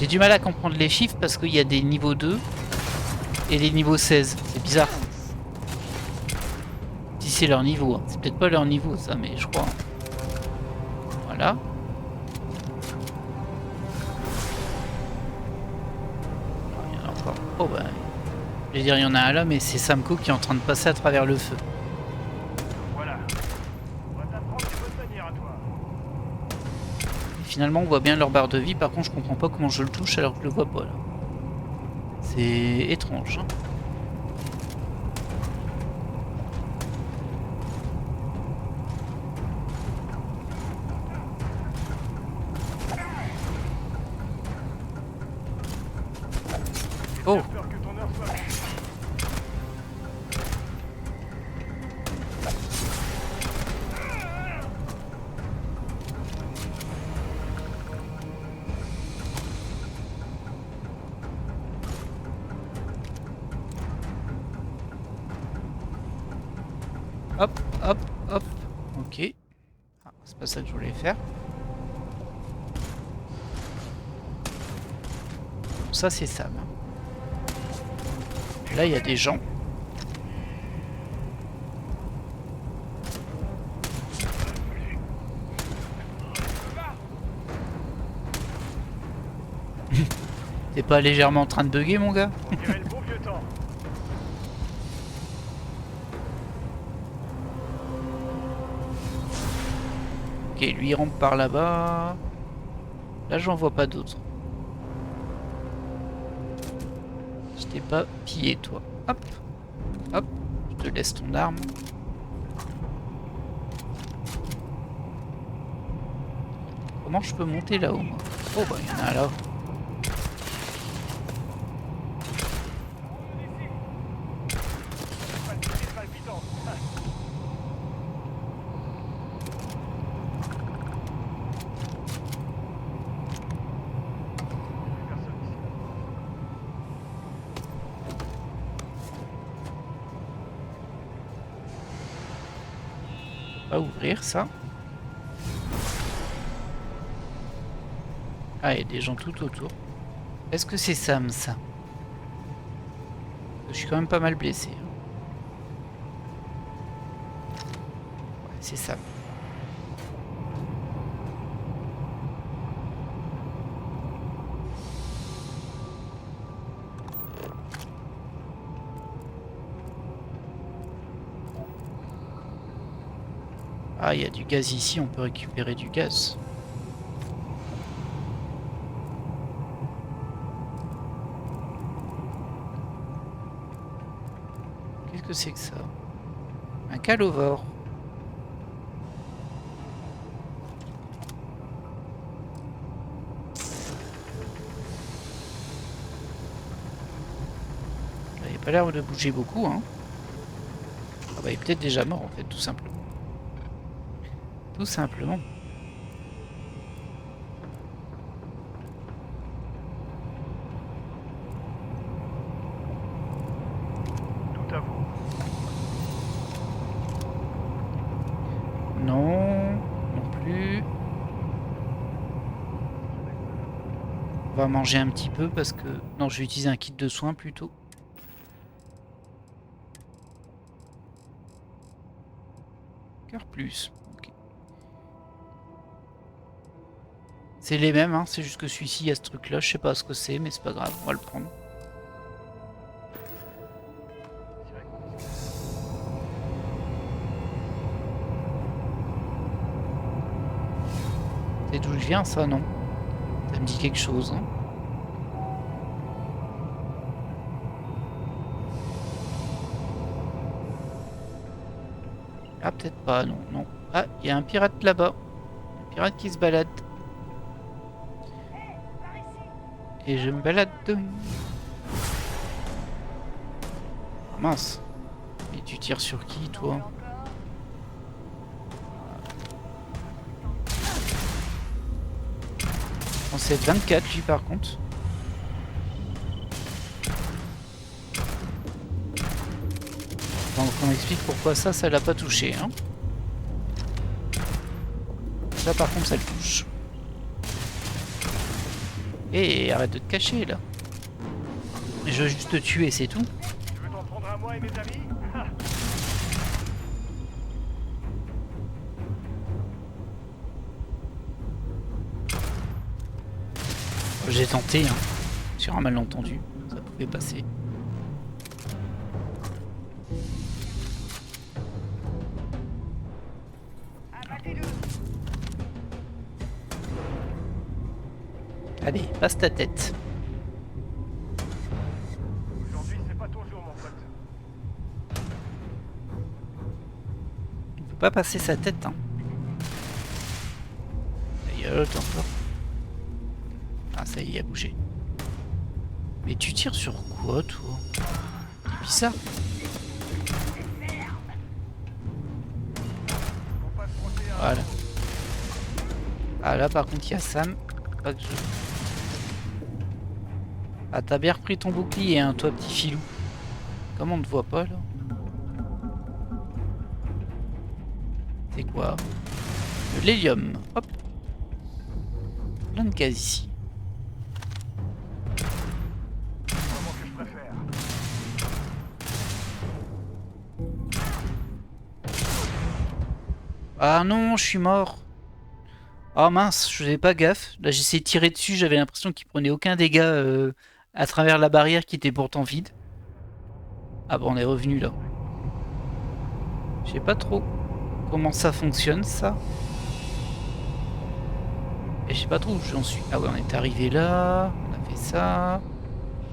J'ai du mal à comprendre les chiffres parce qu'il y a des niveaux 2 et les niveaux 16. C'est bizarre. Si c'est leur niveau. Hein. C'est peut-être pas leur niveau ça, mais je crois. Voilà. Il y en a encore. Oh bah. Je vais dire, il y en a un là, mais c'est Samco qui est en train de passer à travers le feu. Voilà. On va t'apprendre des bonnes manières à toi. Et finalement, on voit bien leur barre de vie. Par contre, je comprends pas comment je le touche alors que je le vois pas là. C'est étrange. Hein. Oh! J'ai peur que ton heure soit venue. Hop, hop, hop. Ok. Ah, c'est pas ça que je voulais faire. Ça, c'est Sam. Là, il y a des gens. T'es pas légèrement en train de bugger, mon gars? On dirait le bon vieux temps. Ok, lui il rentre par là-bas. Là, j'en vois pas d'autres. Je t'ai pas pillé, toi. Hop, hop. Je te laisse ton arme. Comment je peux monter là-haut, moi? Oh, bah, il y en a là. Palpitant. Personne ici. On va ouvrir ça. Ah, il y a des gens tout autour. Est-ce que c'est Sam, ça? Je suis quand même pas mal blessé. Ouais, c'est Sam. Ah, il y a du gaz ici, on peut récupérer du gaz. Qu'est-ce que c'est que ça? Un calovore. Il n'a pas l'air de bouger beaucoup, hein. Ah bah, il est peut-être déjà mort, en fait, tout simplement. Tout simplement. Tout à vous. Non, non plus. On va manger un petit peu parce que... Non, je vais utiliser un kit de soins plutôt. Cœur plus. Ok. C'est les mêmes, hein. C'est juste que celui-ci, il y a ce truc-là. Je sais pas ce que c'est, mais c'est pas grave. On va le prendre. C'est d'où je viens, ça, non? Ça me dit quelque chose, hein. Ah, peut-être pas, non, non. Ah, il y a un pirate là-bas. Pirate qui se balade. Et je me balade. Oh, mince. Et tu tires sur qui, toi? On sait 24 lui par contre. Donc on explique pourquoi ça l'a pas touché. Hein. Ça par contre ça le touche. Et arrête de te cacher là. Je veux juste te tuer, c'est tout. Tu veux t'en prendre à moi et mes amis? Ha. J'ai tenté, hein. Sur un malentendu, ça pouvait passer. Allez, passe ta tête. Aujourd'hui, c'est pas ton jour, mon pote. On peut pas passer sa tête, hein. Il y a l'autre encore. Ah, ça y est, il a bougé. Mais tu tires sur quoi, toi? C'est bizarre. Faut pas se frotter à... Voilà. Ah, là, par contre, il y a Sam. Pas que je... Ah, t'as bien repris ton bouclier, hein, toi, petit filou. Comment on ne te voit pas, là? C'est quoi? De l'hélium. Hop. Plein de gaz ici. Vraiment que je préfère. Ah non, je suis mort. Ah mince, je faisais pas gaffe. Là, j'ai essayé de tirer dessus, j'avais l'impression qu'il prenait aucun dégât à travers la barrière qui était pourtant vide. Ah bon, on est revenu là. Je sais pas trop comment ça fonctionne, ça. Et je sais pas trop où j'en suis. Ah ouais, on est arrivé là, on a fait ça.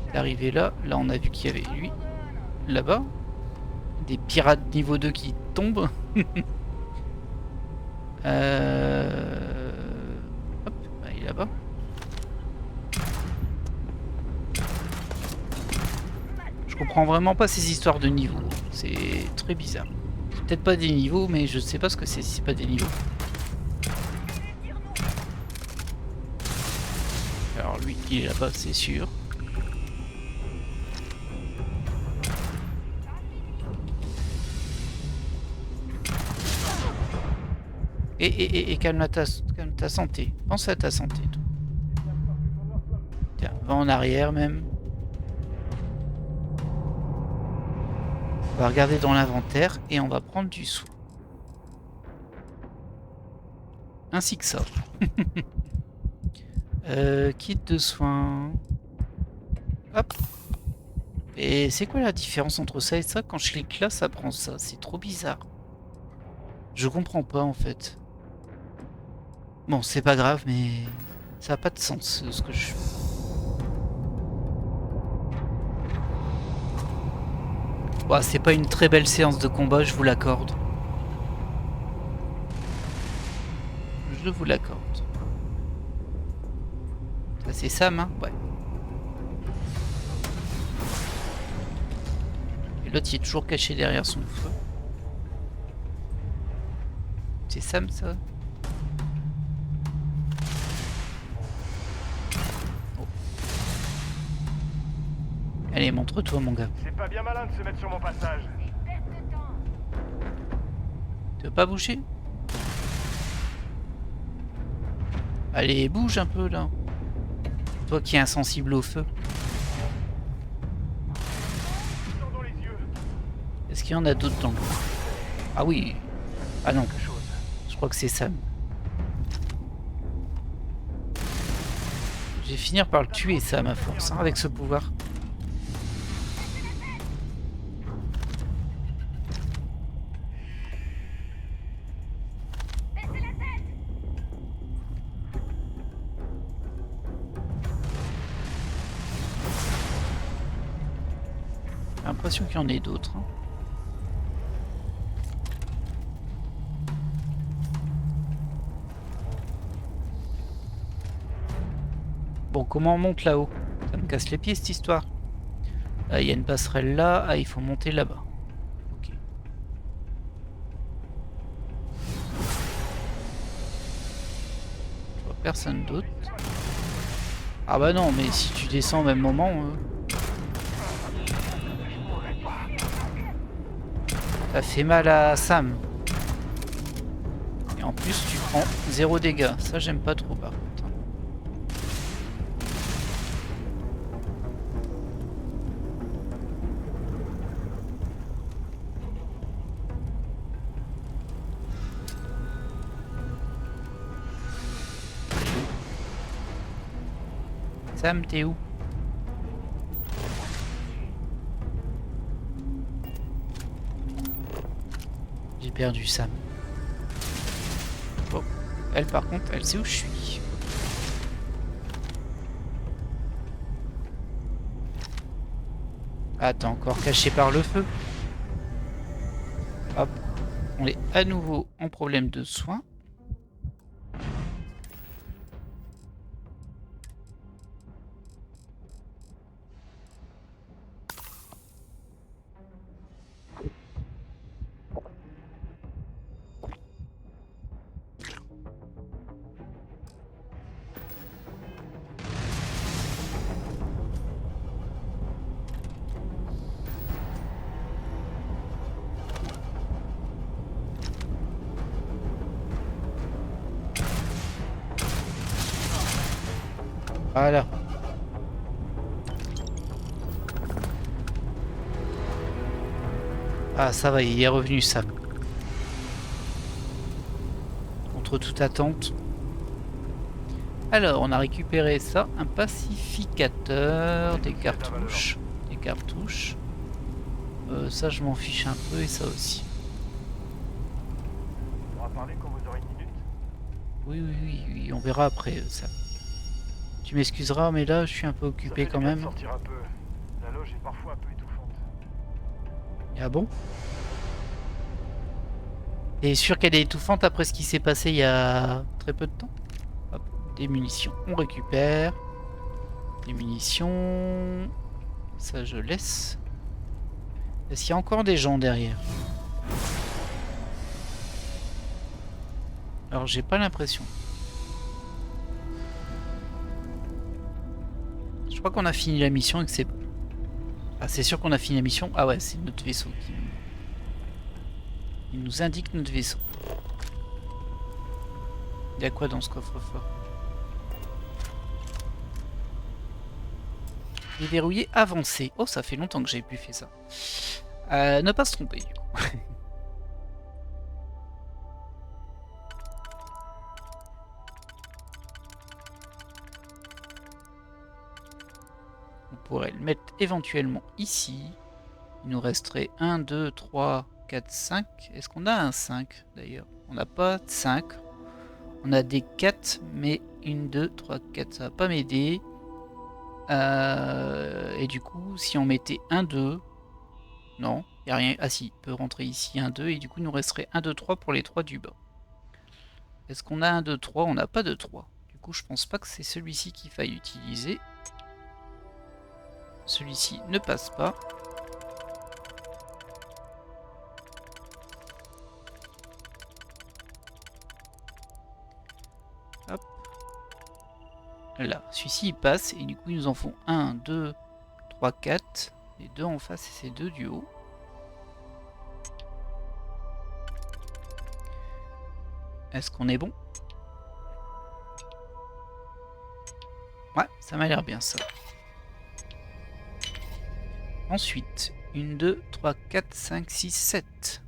On est arrivé là. Là, on a vu qu'il y avait lui, là-bas. Des pirates niveau 2 qui tombent. Hop, bah, il est là-bas. Je comprends vraiment pas ces histoires de niveaux. C'est très bizarre. C'est peut-être pas des niveaux, mais je sais pas ce que c'est si c'est pas des niveaux. Alors lui, il est là-bas, c'est sûr. Et calme ta santé. Pense à ta santé, toi. Tiens, va en arrière même. On va regarder dans l'inventaire et on va prendre du soin. Ainsi que ça. Kit de soins. Hop. Et c'est quoi la différence entre ça et ça? Quand je clique là, ça prend ça. C'est trop bizarre. Je comprends pas en fait. Bon, c'est pas grave, mais ça a pas de sens ce que je fais. Bah, c'est pas une très belle séance de combat, je vous l'accorde. Je vous l'accorde. Ça c'est Sam, hein? Ouais. Et l'autre il est toujours caché derrière son feu. C'est Sam ça? Oh. Allez, montre-toi mon gars. C'est pas bien malin de se mettre sur mon passage. Tu veux pas bouger? Allez, bouge un peu là. Toi qui es insensible au feu. Dans les yeux. Est-ce qu'il y en a d'autres dans le coin? Ah oui. Ah non. Quelque chose. Je crois que c'est Sam. Je vais finir par le tuer, Sam, à force, hein, avec ce pouvoir. J'ai l'impression qu'il y en ait d'autres. Hein. Bon, comment on monte là-haut? Ça me casse les pieds cette histoire. Il y a une passerelle là. Ah, il faut monter là-bas. Ok. Je vois personne d'autre. Ah bah non, mais si tu descends au même moment... Ça fait mal à Sam. Et en plus, tu prends 0 dégâts. Ça, j'aime pas trop par contre. Sam, t'es où? J'ai perdu Sam. Bon, elle par contre, elle sait où je suis. Ah, t'es encore caché par le feu. Hop, on est à nouveau en problème de soins. Voilà. Ah, ça va, il est revenu Sam. Contre toute attente. Alors, on a récupéré ça, un pacificateur, des cartouches. Des cartouches. Ça, je m'en fiche un peu, et ça aussi. On pourra parler quand vous aurez une minute. Oui, on verra après ça. Tu m'excuseras, mais là, je suis un peu Ça occupé fait quand du bien de même. sortir un peu. La loge est parfois un peu étouffante. Ah bon? T'es sûr qu'elle est étouffante après ce qui s'est passé il y a très peu de temps? Hop, des munitions, on récupère. Des munitions... Ça, je laisse. Est-ce qu'il y a encore des gens derrière? Alors, j'ai pas l'impression. Je crois qu'on a fini la mission et que c'est... Ah, c'est sûr qu'on a fini la mission. Ah ouais, c'est notre vaisseau qui... Il nous indique notre vaisseau. Il y a quoi dans ce coffre-fort? Déverrouiller, avancer. Oh, ça fait longtemps que j'ai plus fait ça. Ne pas se tromper, du coup. On pourrait le mettre éventuellement ici. Il nous resterait 1, 2, 3, 4, 5. Est-ce qu'on a un 5 d'ailleurs? On n'a pas de 5. On a des 4, mais 1, 2, 3, 4, ça va pas m'aider. Et du coup, si on mettait 1, 2... Non, il n'y a rien. Ah si, il peut rentrer ici 1, 2, et du coup, il nous resterait 1, 2, 3 pour les 3 du bas. Est-ce qu'on a 1, 2, 3? On n'a pas de 3. Du coup, je pense pas que c'est celui-ci qu'il faille utiliser. Celui-ci ne passe pas. Hop. Là, celui-ci il passe et du coup ils nous en font 1, 2, 3, 4. Les deux en face et ces deux du haut. Est-ce qu'on est bon? Ouais, ça m'a l'air bien ça. Ensuite, 1, 2, 3, 4, 5, 6, 7.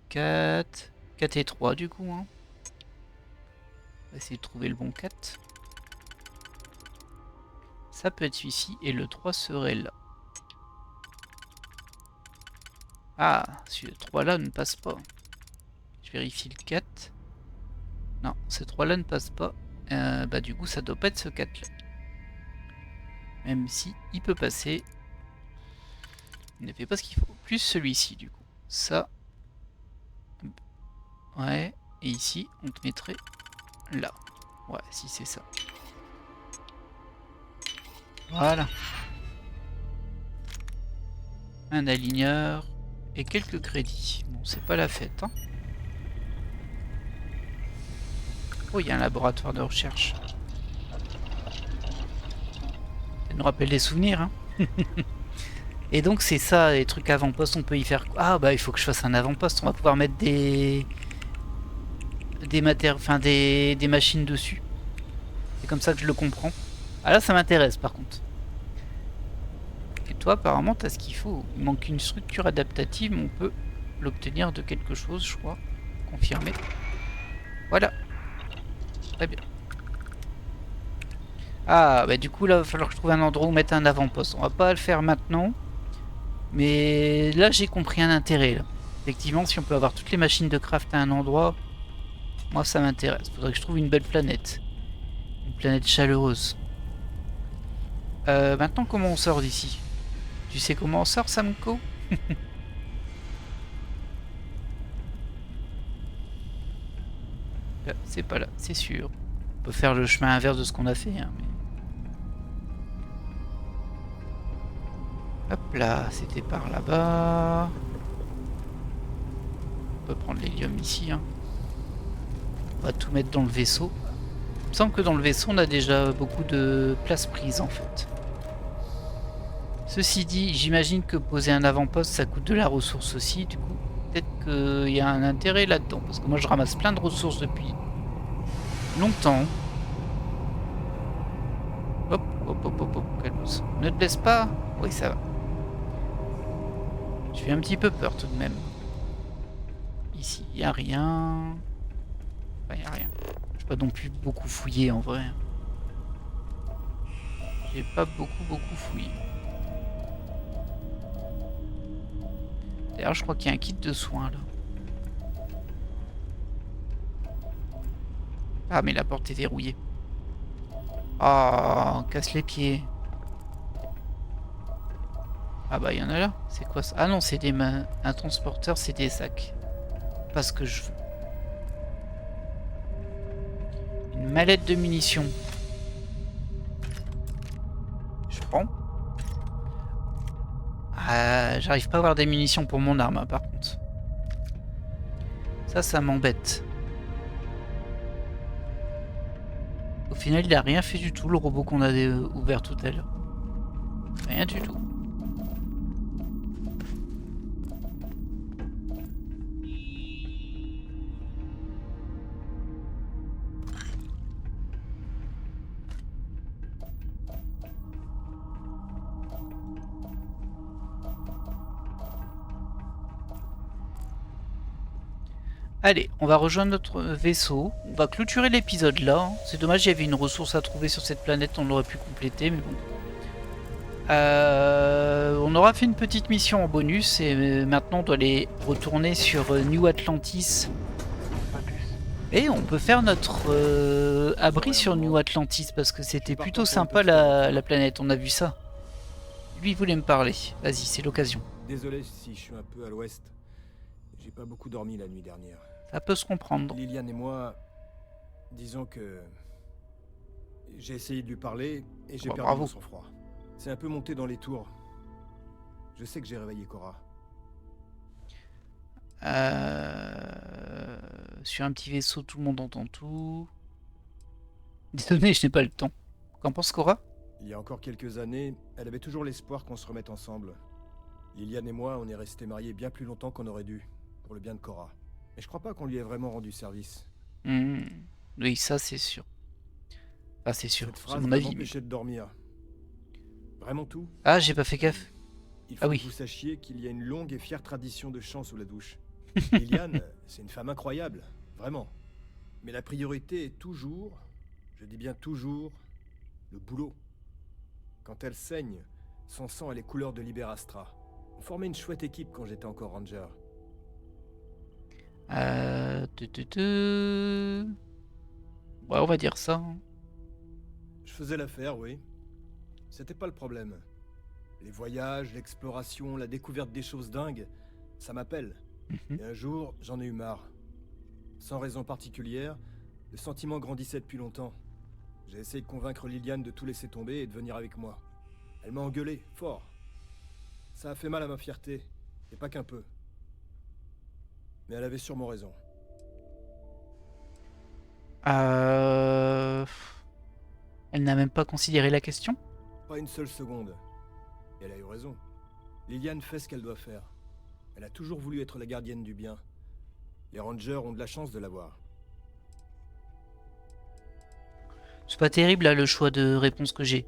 4 et 3 du coup. Hein. On va essayer de trouver le bon 4. Ça peut être celui-ci et le 3 serait là. Ah, ce 3 là ne passe pas. Je vérifie le 4. Non, ce 3 là ne passe pas. Bah du coup ça doit pas être ce 4 là. Même si il peut passer. Il ne fait pas ce qu'il faut. Plus celui-ci du coup. Ça. Ouais. Et ici on te mettrait là. Ouais, si c'est ça. Voilà. Un aligneur et quelques crédits. Bon, c'est pas la fête, hein. Oh, il y a un laboratoire de recherche. Ça nous rappelle des souvenirs, hein. Et donc c'est ça, les trucs avant-poste, on peut y faire... Ah bah il faut que je fasse un avant-poste, on va pouvoir mettre des machines dessus. C'est comme ça que je le comprends. Ah là ça m'intéresse par contre. Et toi apparemment t'as ce qu'il faut. Il manque une structure adaptative, mais on peut l'obtenir de quelque chose, je crois. Confirmé. Voilà. Très bien. Ah bah du coup là il va falloir que je trouve un endroit où mettre un avant-poste. On va pas le faire maintenant. Mais là j'ai compris un intérêt là. Effectivement si on peut avoir toutes les machines de craft à un endroit, moi ça m'intéresse. Faudrait que je trouve une belle planète. Une planète chaleureuse. Maintenant comment on sort d'ici? Tu sais comment on sort Samco? C'est pas là, c'est sûr. On peut faire le chemin inverse de ce qu'on a fait. Hein, mais... Hop là, c'était par là-bas. On peut prendre l'hélium ici. Hein. On va tout mettre dans le vaisseau. Il me semble que dans le vaisseau, on a déjà beaucoup de place prise en fait. Ceci dit, j'imagine que poser un avant-poste, ça coûte de la ressource aussi. Du coup, peut-être qu'il y a un intérêt là-dedans. Parce que moi, je ramasse plein de ressources depuis longtemps. Hop, hop, hop, hop, hop, calme-toi. Ne te blesse pas. Oui, ça va. Je fais un petit peu peur tout de même. Ici, il n'y a rien. Enfin, il n'y a rien. Je n'ai pas non plus beaucoup fouillé en vrai. J'ai pas beaucoup fouillé. D'ailleurs, je crois qu'il y a un kit de soins là. Ah, mais la porte est verrouillée. Oh, on casse les pieds. Ah bah, il y en a là. C'est quoi ça? Ah non, c'est des mains. Un transporteur, c'est des sacs. Pas ce que je veux. Une mallette de munitions. Je prends. Ah, j'arrive pas à avoir des munitions pour mon arme, hein, par contre. Ça m'embête. Au final, il a rien fait du tout, le robot qu'on a ouvert tout à l'heure. Rien du tout. Allez, on va rejoindre notre vaisseau. On va clôturer l'épisode là. C'est dommage, il y avait une ressource à trouver sur cette planète, on l'aurait pu compléter, mais bon. On aura fait une petite mission en bonus et maintenant on doit aller retourner sur New Atlantis. Et on peut faire notre abri sur New Atlantis parce que c'était plutôt sympa la planète, on a vu ça. Lui il voulait me parler. Vas-y, c'est l'occasion. Désolé si je suis un peu à l'ouest. J'ai pas beaucoup dormi la nuit dernière. Ça peut se comprendre. Liliane et moi, disons que j'ai essayé de lui parler et j'ai perdu mon sang-froid. C'est un peu monté dans les tours. Je sais que j'ai réveillé Cora. Sur un petit vaisseau, tout le monde entend tout. Désolé, je n'ai pas le temps. Qu'en pense Cora? Il y a encore quelques années, elle avait toujours l'espoir qu'on se remette ensemble. Liliane et moi, on est restés mariés bien plus longtemps qu'on aurait dû, pour le bien de Cora. Mais je crois pas qu'on lui ait vraiment rendu service. Oui, ça c'est sûr. Ah, c'est sûr, c'est mon avis. M'empêchait de dormir. Vraiment tout. Ah, j'ai pas fait gaffe. Il faut que vous sachiez qu'il y a une longue et fière tradition de chant sous la douche. Liliane, c'est une femme incroyable, vraiment. Mais la priorité est toujours, je dis bien toujours, le boulot. Quand elle saigne, son sang a les couleurs de Liberastra. On formait une chouette équipe quand j'étais encore ranger. Ouais, on va dire ça. Hein. Je faisais l'affaire, oui. C'était pas le problème. Les voyages, l'exploration, la découverte des choses dingues, ça m'appelle. Et un jour, j'en ai eu marre. Sans raison particulière, Le sentiment grandissait depuis longtemps. J'ai essayé de convaincre Liliane de tout laisser tomber et de venir avec moi. Elle m'a engueulé, fort. Ça a fait mal à ma fierté, et pas qu'un peu. Mais elle avait sûrement raison. Elle n'a même pas considéré la question? Pas une seule seconde. Et elle a eu raison. Liliane fait ce qu'elle doit faire. Elle a toujours voulu être la gardienne du bien. Les Rangers ont de la chance de l'avoir. C'est pas terrible là le choix de réponse que j'ai.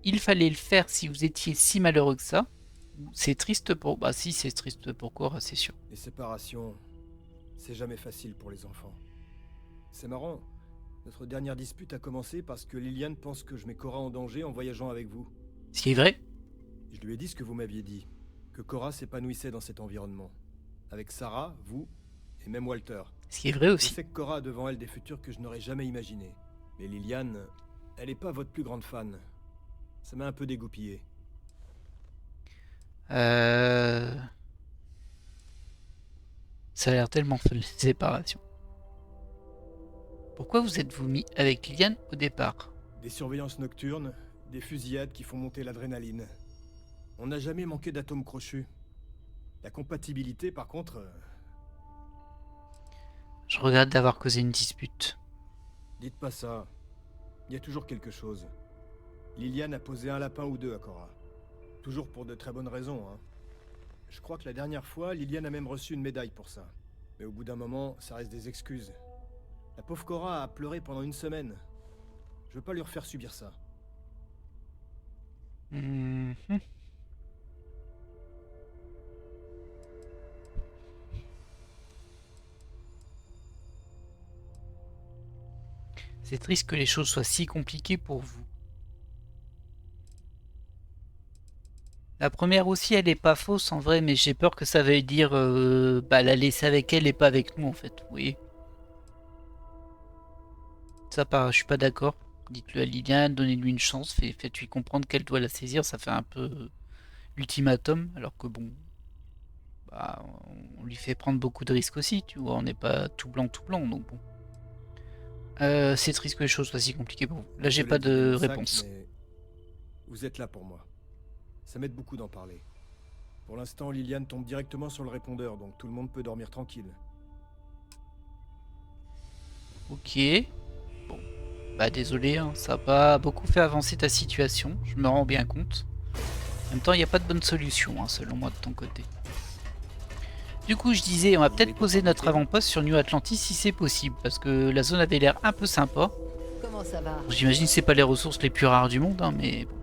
Il fallait le faire si vous étiez si malheureux que ça. C'est triste pour... Bah si, c'est triste pour Cora, c'est sûr. Les séparations, c'est jamais facile pour les enfants. C'est marrant. Notre dernière dispute a commencé parce que Liliane pense que je mets Cora en danger en voyageant avec vous. Ce qui est vrai. Je lui ai dit ce que vous m'aviez dit. Que Cora s'épanouissait dans cet environnement. Avec Sarah, vous, et même Walter. Ce qui est vrai Je aussi. sais que Cora a devant elle des futurs que je n'aurais jamais imaginés. Mais Liliane, elle n'est pas votre plus grande fan. Ça m'a un peu dégoupillé. Ça a l'air tellement fun, les séparations. Pourquoi vous êtes-vous mis avec Liliane au départ? Des surveillances nocturnes, des fusillades qui font monter l'adrénaline. On n'a jamais manqué d'atomes crochus. La compatibilité, par contre... Je regrette d'avoir causé une dispute. Dites pas ça. Il y a toujours quelque chose. Liliane a posé un lapin ou deux à Cora. Toujours pour de très bonnes raisons, hein. Je crois que la dernière fois, Liliane a même reçu une médaille pour ça. Mais au bout d'un moment, ça reste des excuses. La pauvre Cora a pleuré pendant une semaine. Je veux pas lui refaire subir ça. Mhm. C'est triste que les choses soient si compliquées pour vous. La première aussi, elle est pas fausse en vrai, mais j'ai peur que ça veuille dire bah, la laisser avec elle et pas avec nous en fait. Oui. Ça, je suis pas d'accord. Dites-le à Liliane, donnez-lui une chance, faites-lui comprendre qu'elle doit la saisir. Ça fait un peu l'ultimatum, alors que bon, bah, on lui fait prendre beaucoup de risques aussi, tu vois. On n'est pas tout blanc, donc bon. C'est triste que les choses soient si compliquées pour vous. Là, j'ai pas de réponse. Mais vous êtes là pour moi. Ça m'aide beaucoup d'en parler. Pour l'instant, Liliane tombe directement sur le répondeur, donc tout le monde peut dormir tranquille. Ok. Bon. Bah désolé, hein, ça n'a pas beaucoup fait avancer ta situation, je me rends bien compte. En même temps, il n'y a pas de bonne solution, hein, selon moi, de ton côté. Du coup, je disais, on va peut-être poser notre avant-poste sur New Atlantis si c'est possible, parce que la zone avait l'air un peu sympa. Comment ça va? J'imagine que c'est pas les ressources les plus rares du monde, hein, mais bon.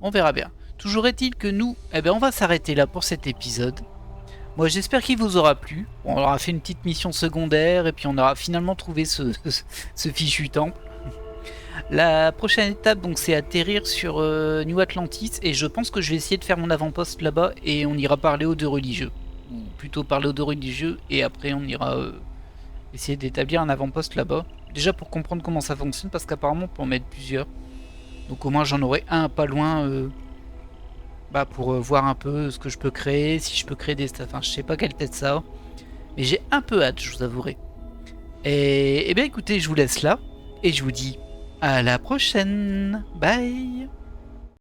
On verra bien. Toujours est-il que nous, eh ben, on va s'arrêter là pour cet épisode. Moi, j'espère qu'il vous aura plu. Bon, on aura fait une petite mission secondaire, et puis on aura finalement trouvé ce fichu temple. La prochaine étape, donc, c'est atterrir sur New Atlantis, et je pense que je vais essayer de faire mon avant-poste là-bas, et on ira parler aux deux religieux. Ou plutôt parler aux deux religieux, et après on ira essayer d'établir un avant-poste là-bas. Déjà pour comprendre comment ça fonctionne, parce qu'apparemment on peut en mettre plusieurs. Donc au moins j'en aurai un pas loin bah, pour voir un peu ce que je peux créer, si je peux créer des... Enfin, je sais pas quelle tête ça a, mais j'ai un peu hâte, je vous avouerai. Et bien écoutez, je vous laisse là, et je vous dis à la prochaine. Bye.